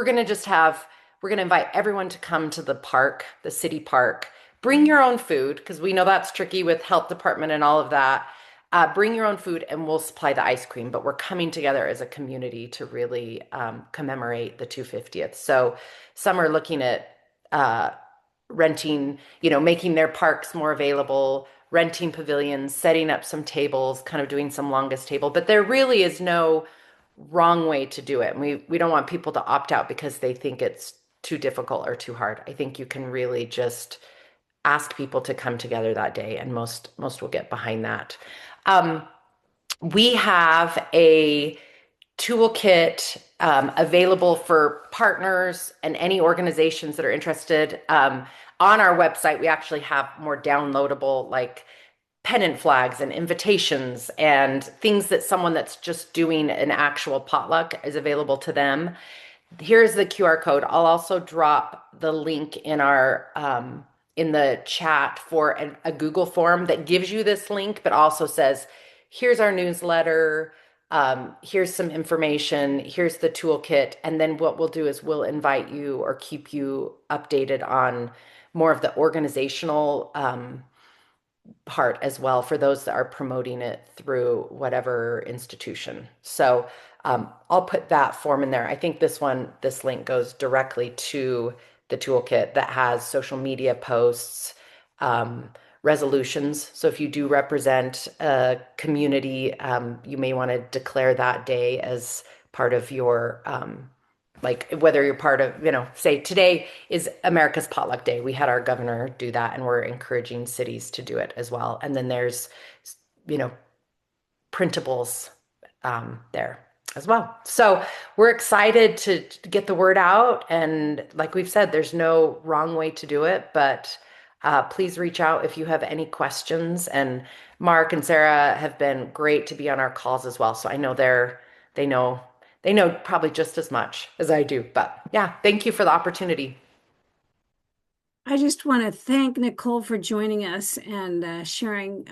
going to we're going to invite everyone to come to the park, the city park. Bring your own food, because we know that's tricky with health department and all of that. Bring your own food and we'll supply the ice cream, but we're coming together as a community to really commemorate the 250th. So some are looking at renting, making their parks more available, renting pavilions, setting up some tables, kind of doing some longest table, but there really is no wrong way to do it. And we don't want people to opt out because they think it's too difficult or too hard. I think you can really just ask people to come together that day, and most will get behind that. Um, we have a toolkit available for partners and any organizations that are interested. On our website, we actually have more downloadable, like pennant flags and invitations and things that someone that's just doing an actual potluck is available to them. Here's the QR code. I'll also drop the link in our in the chat for a Google form that gives you this link, but also says, here's our newsletter, here's some information, here's the toolkit, and then what we'll do is we'll invite you or keep you updated on more of the organizational part as well for those that are promoting it through whatever institution. So I'll put that form in there. I think this link goes directly to the toolkit that has social media posts, resolutions. So if you do represent a community, you may want to declare that day as part of your like whether you're part of, say today is America's Potluck Day. We had our governor do that, and we're encouraging cities to do it as well. And then there's, you know, printables there as well. So we're excited to get the word out. And like we've said, there's no wrong way to do it, but please reach out if you have any questions. And Mark and Sarah have been great to be on our calls as well. So I know they know they know probably just as much as I do. But yeah, thank you for the opportunity. I just want to thank Nicole for joining us and sharing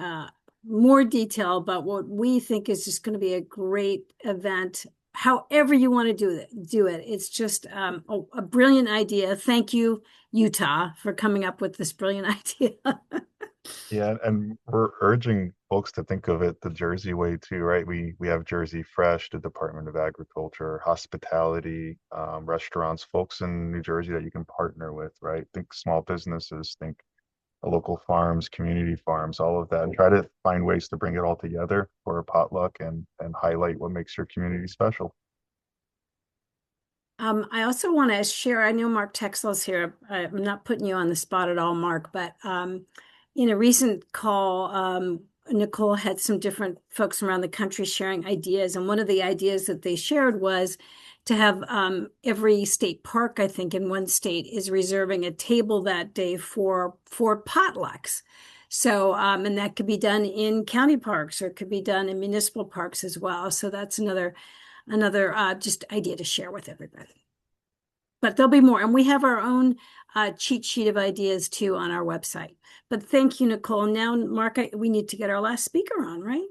more detail about what we think is just going to be a great event. However you want to do it. It's just a brilliant idea. Thank you, Utah, for coming up with this brilliant idea. Yeah, and we're urging folks to think of it the Jersey way too, right? We have Jersey Fresh, the Department of Agriculture, hospitality, restaurants, folks in New Jersey that you can partner with, right? Think small businesses, think local farms, community farms, all of that, and try to find ways to bring it all together for a potluck and highlight what makes your community special. I also want to share, I know Mark Texel's here. I'm not putting you on the spot at all, Mark, but in a recent call, Nicole had some different folks around the country sharing ideas. And one of the ideas that they shared was to have every state park, I think, in one state is reserving a table that day for potlucks. So, and that could be done in county parks or it could be done in municipal parks as well. So that's another just idea to share with everybody. But there'll be more. And we have our own cheat sheet of ideas too on our website. But thank you, Nicole. Now, Mark, we need to get our last speaker on, right?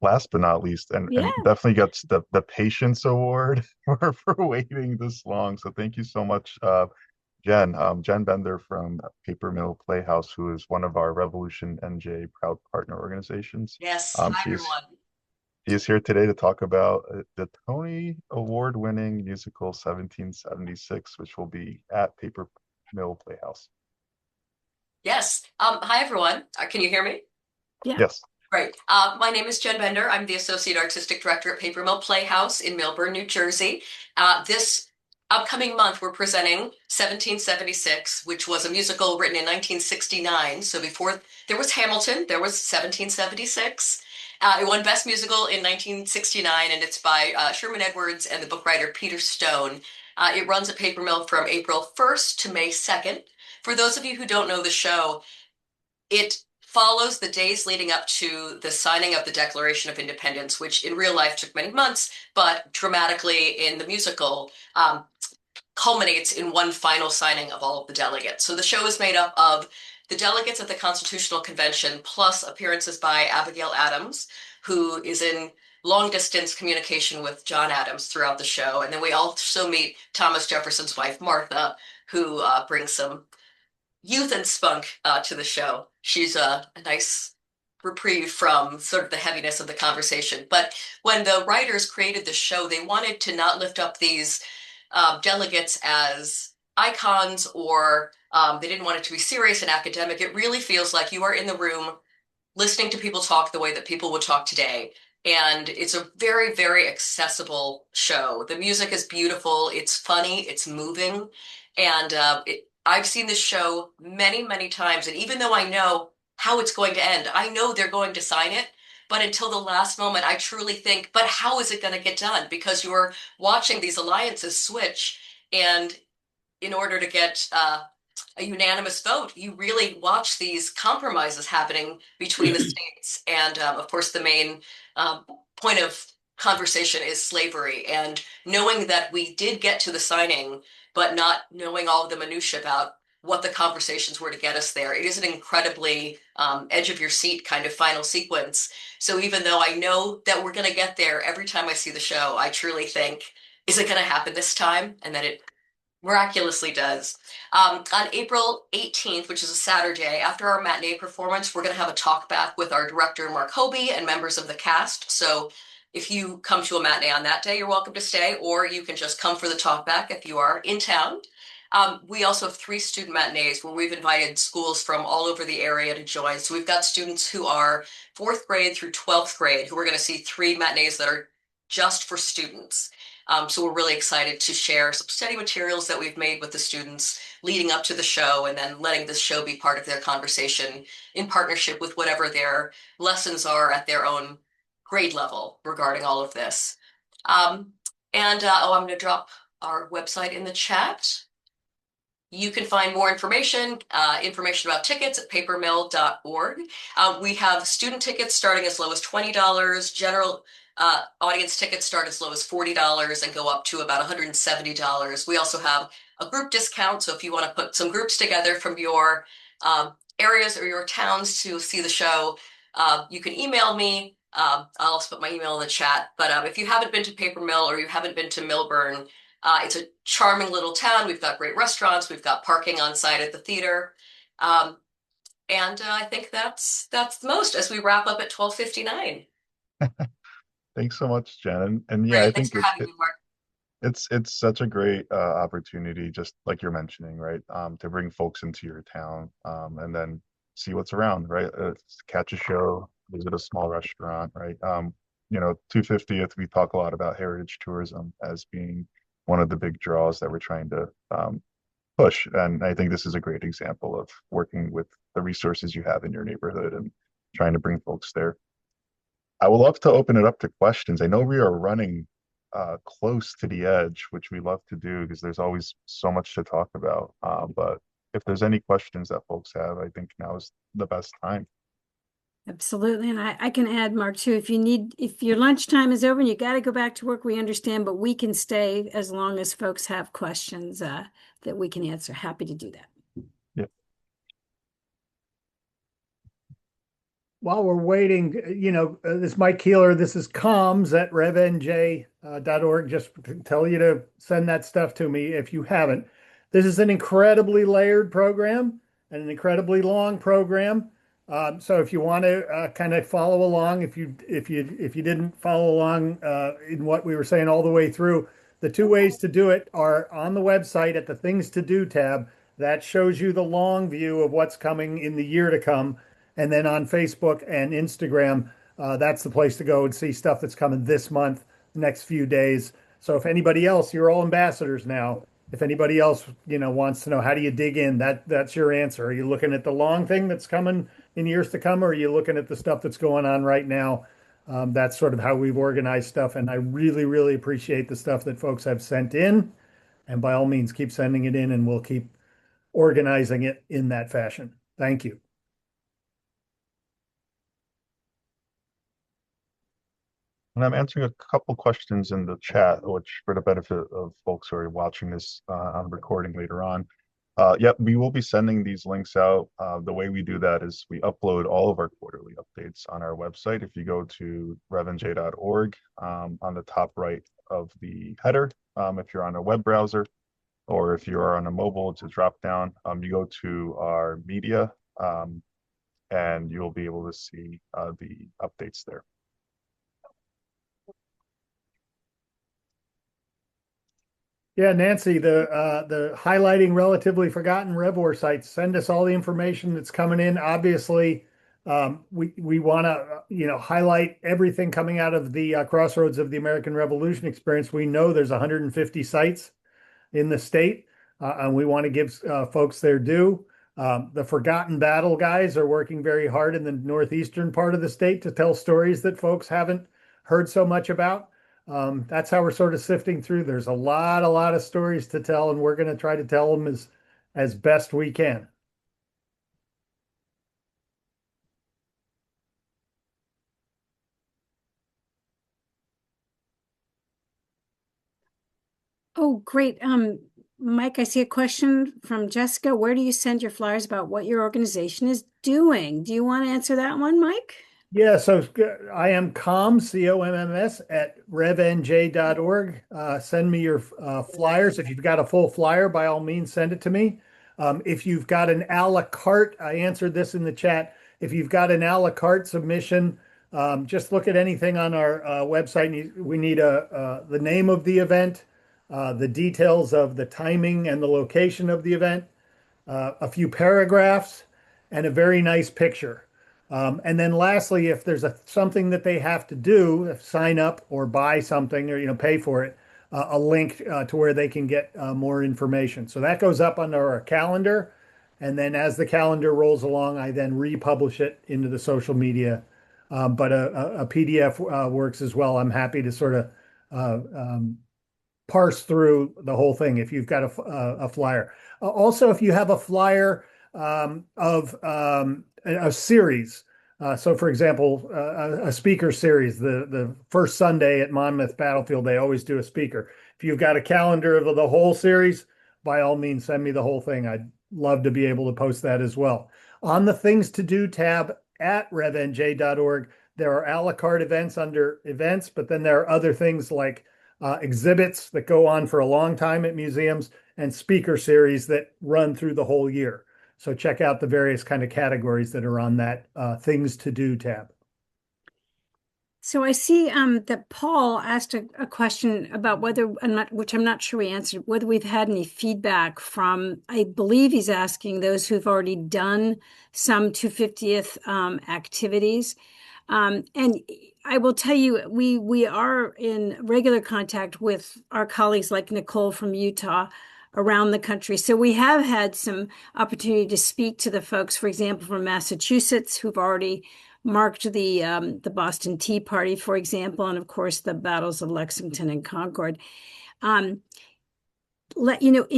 Last but not least, and Yeah. definitely gets the Patience Award for waiting this long. So thank you so much, Jen Bender from Mill Playhouse, who is one of our RevolutionNJ Proud Partner organizations. Yes, hi everyone. She is here today to talk about the Tony Award-winning musical 1776, which will be at Mill Playhouse. Yes. Hi everyone. Can you hear me? Yeah. Yes. Great. My name is Jen Bender. I'm the Associate Artistic Director at Mill Playhouse in Millburn, New Jersey. This upcoming month, we're presenting 1776, which was a musical written in 1969. So before there was Hamilton, there was 1776. It won Best Musical in 1969, and it's by Sherman Edwards and the book writer Peter Stone. It runs at Paper Mill from April 1st to May 2nd. For those of you who don't know the show, it follows the days leading up to the signing of the Declaration of Independence, which in real life took many months, but dramatically in the musical culminates in one final signing of all of the delegates. So the show is made up of the delegates at the Constitutional Convention, plus appearances by Abigail Adams, who is in long distance communication with John Adams throughout the show. And then we also meet Thomas Jefferson's wife, Martha, who brings some youth and spunk to the show. She's a nice reprieve from sort of the heaviness of the conversation. But when the writers created the show, they wanted to not lift up these delegates as icons or they didn't want it to be serious and academic. It really feels like you are in the room listening to people talk the way that people would talk today. And it's a very, very accessible show. The music is beautiful. It's funny. It's moving. And I've seen this show many, many times. And even though I know how it's going to end, I know they're going to sign it. But until the last moment, I truly think, but how is it going to get done? Because you're watching these alliances switch. And in order to get a unanimous vote, you really watch these compromises happening between the states. And of course, the main point of conversation is slavery. And knowing that we did get to the signing, but not knowing all of the minutiae about what the conversations were to get us there. It is an incredibly edge of your seat kind of final sequence. So even though I know that we're going to get there every time I see the show, I truly think, is it going to happen this time? And then it miraculously does. On April 18th, which is a Saturday, after our matinee performance, we're going to have a talk back with our director, Mark Hobie, and members of the cast. So if you come to a matinee on that day, you're welcome to stay, or you can just come for the talk back if you are in town. We also have 3 student matinees where we've invited schools from all over the area to join. So we've got students who are 4th grade through 12th grade who are going to see 3 matinees that are just for students. So we're really excited to share some study materials that we've made with the students leading up to the show and then letting this show be part of their conversation in partnership with whatever their lessons are at their own grade level regarding all of this. Um, I'm going to drop our website in the chat. You can find more information about tickets at papermill.org. We have student tickets starting as low as $20. General audience tickets start as low as $40 and go up to about $170. We also have a group discount. So if you want to put some groups together from your areas or your towns to see the show, you can email me. I'll also put my email in the chat. But if you haven't been to Paper Mill or you haven't been to Millburn, it's a charming little town. We've got great restaurants. We've got parking on site at the theater. I think that's the most as we wrap up at 12:59. Thanks so much, Jen. And yeah, I Great. Thanks think for having me, Mark. it's such a great opportunity, just like you're mentioning, right? To bring folks into your town, and then see what's around, right? Catch a show, visit a small restaurant, right? 250th, we talk a lot about heritage tourism as being one of the big draws that we're trying to push. And I think this is a great example of working with the resources you have in your neighborhood and trying to bring folks there. I would love to open it up to questions. I know we are running close to the edge, which we love to do because there's always so much to talk about. But if there's any questions that folks have, I think now is the best time. Absolutely. And I can add, Mark, too, if your lunchtime is over and you got to go back to work, we understand, but we can stay as long as folks have questions that we can answer. Happy to do that. Yeah. While we're waiting, this is Mike Keeler. This is comms at RevNJ.org. Just to tell you to send that stuff to me if you haven't. This is an incredibly layered program and an incredibly long program. So if you want to kind of follow along, if you didn't follow along in what we were saying all the way through, the two ways to do it are on the website at the Things to Do tab. That shows you the long view of what's coming in the year to come. And then on Facebook and Instagram, that's the place to go and see stuff that's coming this month, next few days. So if anybody else, you're all ambassadors now. If anybody else, wants to know how do you dig in, that's your answer. Are you looking at the long thing that's coming in years to come, or are you looking at the stuff that's going on right now? That's sort of how we've organized stuff. And I really, really appreciate the stuff that folks have sent in. And by all means, keep sending it in and we'll keep organizing it in that fashion. Thank you. And I'm answering a couple questions in the chat, which for the benefit of folks who are watching this on recording later on. Yep, we will be sending these links out. The way we do that is we upload all of our quarterly updates on our website. If you go to revnj.org, on the top right of the header, if you're on a web browser, or if you are on a mobile, it's a drop down. You go to our media, and you'll be able to see the updates there. Yeah, Nancy, the highlighting relatively forgotten RevWar sites. Send us all the information that's coming in. Obviously, we want to highlight everything coming out of the crossroads of the American Revolution experience. We know there's 150 sites in the state, and we want to give folks their due. The Forgotten Battle guys are working very hard in the northeastern part of the state to tell stories that folks haven't heard so much about. That's how we're sort of sifting through. There's a lot of stories to tell, and we're going to try to tell them as best we can. Oh, great. Mike, I see a question from Jessica. Where do you send your flyers about what your organization is doing? Do you want to answer that one, Mike? Yeah, so I am comms, COMMS, at revnj.org. Send me your flyers. If you've got a full flyer, by all means, send it to me. If you've got an a la carte, I answered this in the chat. If you've got an a la carte submission, just look at anything on our website. We need the name of the event, the details of the timing and the location of the event, a few paragraphs, and a very nice picture. And then lastly, if there's something that they have to do, sign up or buy something or, pay for it, a link to where they can get more information. So that goes up under our calendar. And then as the calendar rolls along, I then republish it into the social media. But a PDF works as well. I'm happy to sort of parse through the whole thing if you've got a flyer. Also, if you have a flyer of a series, so for example, a speaker series, the first Sunday at Monmouth Battlefield, they always do a speaker. If you've got a calendar of the whole series, by all means, send me the whole thing. I'd love to be able to post that as well. On the Things to Do tab at revnj.org, there are a la carte events under events, but then there are other things like exhibits that go on for a long time at museums and speaker series that run through the whole year. So check out the various kind of categories that are on that Things to Do tab. So I see that Paul asked a question about whether, which I'm not sure we answered, whether we've had any feedback from, I believe he's asking those who've already done some 250th activities. And I will tell you, we are in regular contact with our colleagues like Nicole from Utah around the country. So we have had some opportunity to speak to the folks, for example, from Massachusetts, who've already marked the Boston Tea Party, for example, and of course the battles of Lexington and Concord. If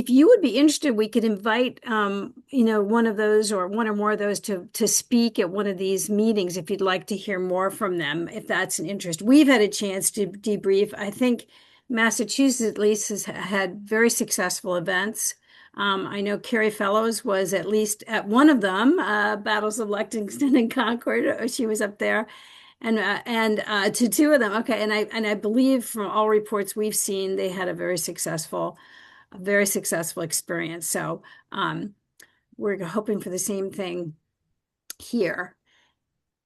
you would be interested, we could invite one of those or one or more of those to speak at one of these meetings if you'd like to hear more from them, if that's an interest. We've had a chance to debrief. I think Massachusetts at least has had very successful events. I know Carrie Fellows was at least at one of them, Battles of Lexington and Concord. She was up there, and to two of them. Okay, and I believe from all reports we've seen, they had a very successful experience. So we're hoping for the same thing here.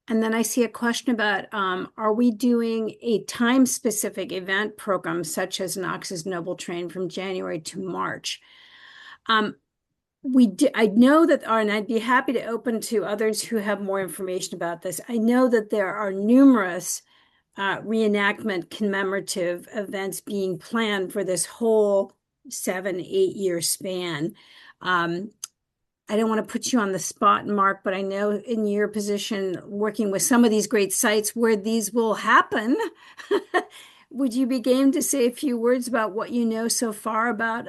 And then I see a question about, are we doing a time-specific event program such as Knox's Noble Train from January to March? I know that, and I'd be happy to open to others who have more information about this. I know that there are numerous reenactment commemorative events being planned for this whole 7-8 year span. I don't want to put you on the spot, Mark, but I know in your position working with some of these great sites where these will happen, would you be game to say a few words about what you know so far about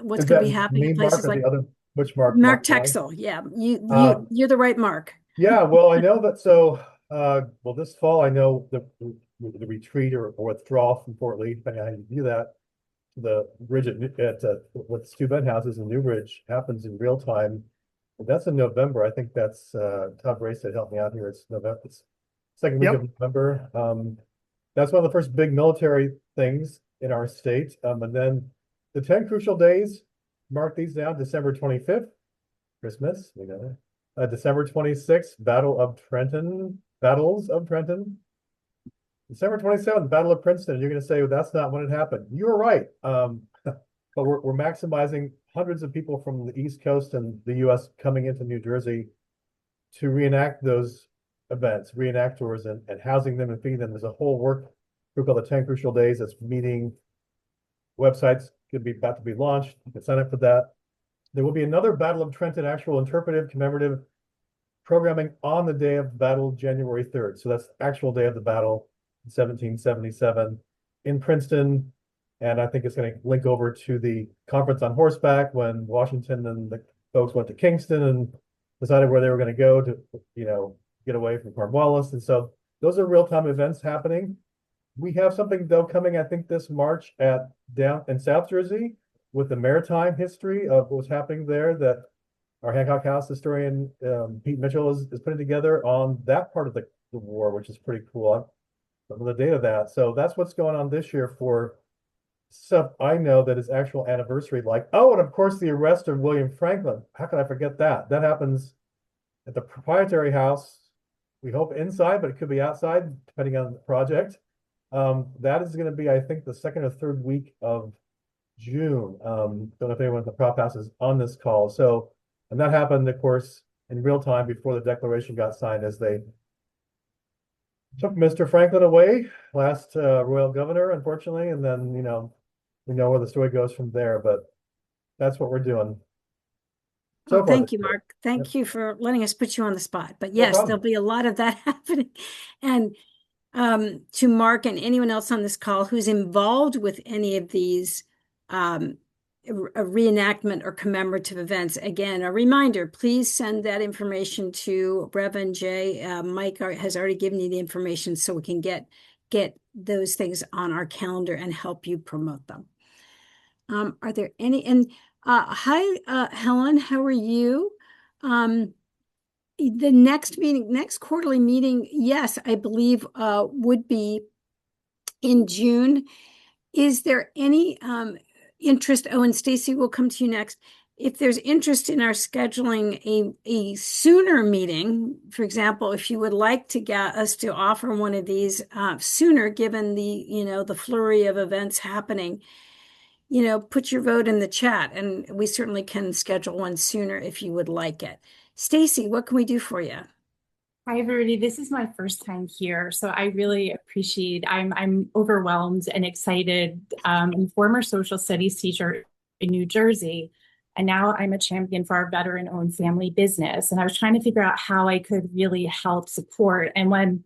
what's going to be happening in places like which Mark? Mark Texel? Yeah, you're the right Mark. Yeah, well, I know that. So, well, this fall, I know the retreat or withdrawal from Fort Lee, depending on how you view that, the bridge at with Stu Benhouses in Newbridge happens in real time. That's in November. I think that's Tom Brace that helped me out here. It's November. It's second week of November. That's one of the first big military things in our state. And then the 10 crucial days, mark these down, December 25th, Christmas, we know that. December 26th, Battles of Trenton. December 27th, Battle of Princeton. You're going to say, well, that's not when it happened. You were right. But we're maximizing hundreds of people from the East Coast and the U.S. coming into New Jersey to reenact those events, reenactors, and housing them and feeding them. There's a whole work group called the 10 Crucial Days that's meeting. Websites could be about to be launched. You can sign up for that. There will be another Battle of Trenton actual interpretive commemorative programming on the day of battle, January 3rd. So that's the actual day of the battle, 1777 in Princeton. And I think it's going to link over to the conference on horseback when Washington and the folks went to Kingston and decided where they were going to go to, get away from Cornwallis. And so those are real-time events happening. We have something, though, coming, I think, this March down in South Jersey with the maritime history of what was happening there that our Hancock House historian, Pete Mitchell, is putting together on that part of the war, which is pretty cool. Some of the data of that. So that's what's going on this year for stuff I know that is actual anniversary, like, and of course the arrest of William Franklin. How could I forget that? That happens at the proprietary house. We hope inside, but it could be outside, depending on the project. That is going to be, I think, the second or third week of June. Don't know if anyone at the prop house is on this call. So, and that happened, of course, in real time before the declaration got signed as they took Mr. Franklin away, last royal governor, unfortunately, and then, we know where the story goes from there, but that's what we're doing so Well, far thank this you, year. Mark. Thank you for letting us put you on the spot. But No yes, there'll problem. be a lot of that happening. And to Mark and anyone else on this call who's involved with any of these a reenactment or commemorative events, again, a reminder, please send that information to Reverend J. Mike has already given you the information so we can get those things on our calendar and help you promote them. Are there any, and hi, Helen, how are you? The next meeting, next quarterly meeting, yes, I believe would be in June. Is there any interest? Oh, and Stacy will come to you next. If there's interest in our scheduling a sooner meeting, for example, if you would like to get us to offer one of these sooner, given the flurry of events happening, put your vote in the chat, and we certainly can schedule one sooner if you would like it. Stacy, what can we do for you? Hi, everybody. This is my first time here, so I really appreciate. I'm overwhelmed and excited. I'm a former social studies teacher in New Jersey, and now I'm a champion for our veteran-owned family business. And I was trying to figure out how I could really help support. And when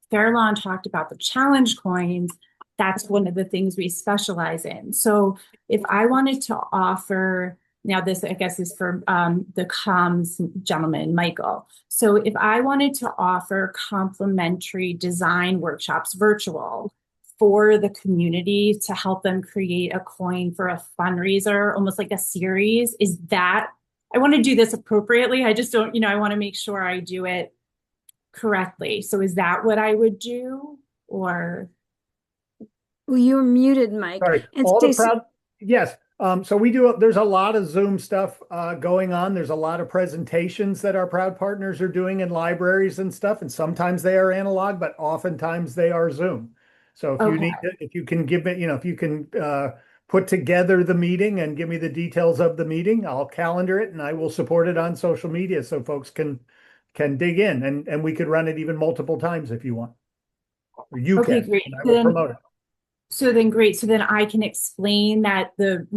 Fairlawn talked about the challenge coins, that's one of the things we specialize in. So if I wanted to offer, now this I guess is for the comms gentleman, Michael. So if I wanted to offer complimentary design workshops virtual for the community to help them create a coin for a fundraiser, almost like a series, is that, I want to do this appropriately. I just don't, I want to make sure I do it correctly. So is that what I would do, or? Well, you're muted, Mike. Sorry, And all the Stacy, proud, yes. So there's a lot of Zoom stuff going on. There's a lot of presentations that our proud partners are doing in libraries and stuff. And sometimes they are analog, but oftentimes they are Zoom. So if you Okay. need to, if you can give it, if you can put together the meeting and give me the details of the meeting, I'll calendar it and I will support it on social media so folks can dig in, and we could run it even multiple times if you want. Or you Okay, can, great. and I will promote it. So then great. So then I can explain that the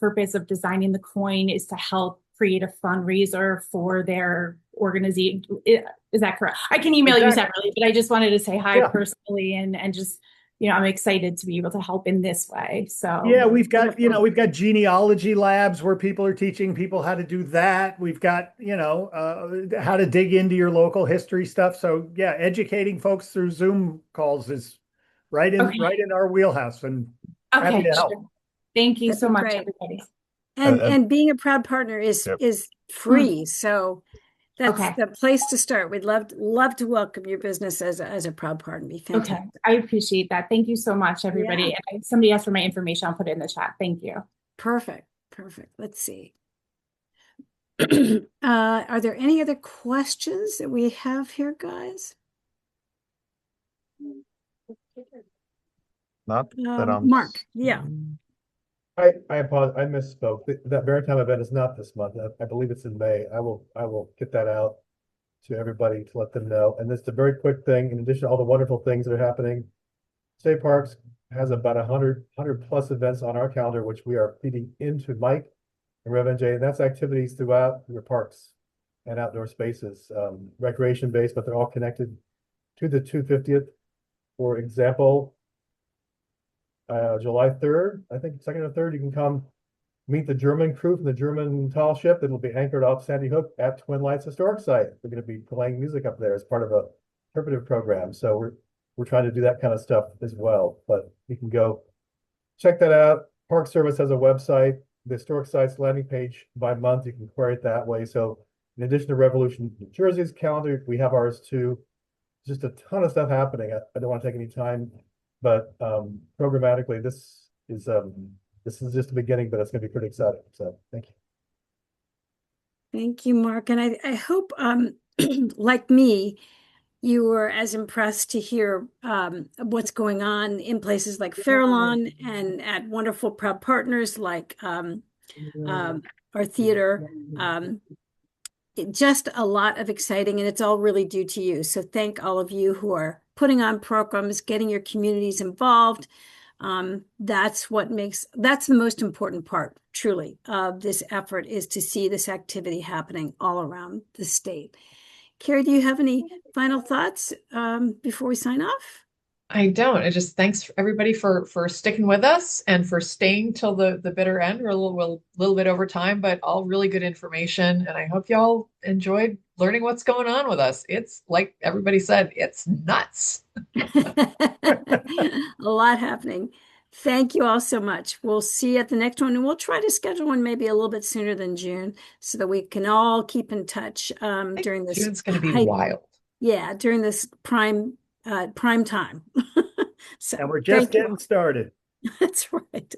purpose of designing the coin is to help create a fundraiser for their organization. Is that correct? I can email you separately, but I just wanted to say hi personally and just, I'm excited to be able to help in this way. So yeah, we've got genealogy labs where people are teaching people how to do that. We've got, how to dig into your local history stuff. So yeah, educating folks through Zoom calls is right in our wheelhouse, and happy to help. Sure. Thank you so much, great. everybody. And being a proud partner is free. So that's the place to start. We'd love to welcome your business as a proud partner. Be fantastic. Okay, I appreciate that. Thank you so much, everybody. Yeah. And if somebody asked for my information, I'll put it in the chat. Thank you. Perfect. Let's see. Are there any other questions that we have here, guys? Not that I'm Mark, yeah. I apologize. I misspoke. That Maritime event is not this month. I believe it's in May. I will get that out to everybody to let them know. And just a very quick thing, in addition to all the wonderful things that are happening, State Parks has about 100 plus events on our calendar, which we are feeding into Mike and RevolutionNJ, and that's activities throughout your parks and outdoor spaces, recreation based, but they're all connected to the 250th. For example, July 3rd, I think 2nd or 3rd, you can come meet the German crew from the German tall ship that will be anchored off Sandy Hook at Twin Lights Historic Site. We're going to be playing music up there as part of a interpretive program. So we're trying to do that kind of stuff as well. But you can go check that out. Park Service has a website, the historic sites landing page by month. You can query it that way. So in addition to Revolution New Jersey's calendar, we have ours too. Just a ton of stuff happening. I don't want to take any time, but programmatically, this is just the beginning, but it's going to be pretty exciting. So thank you. Thank you, Mark. And I hope, like me, you were as impressed to hear what's going on in places like Fairlawn and at wonderful proud partners like our theater. just a lot of exciting, and it's all really due to you. So thank all of you who are putting on programs, getting your communities involved. That's the most important part, truly, of this effort, is to see this activity happening all around the state. Carrie, do you have any final thoughts before we sign off? I don't. I just thanks everybody for sticking with us and for staying till the bitter end. We're a little bit over time, but all really good information. And I hope y'all enjoyed learning what's going on with us. It's like everybody said, it's nuts. A lot happening. Thank you all so much. We'll see you at the next one, and we'll try to schedule one maybe a little bit sooner than June so that we can all keep in touch during this. June's going to be wild. Yeah, during this prime time. So And we're just getting started. That's right.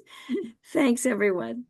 Thanks, everyone.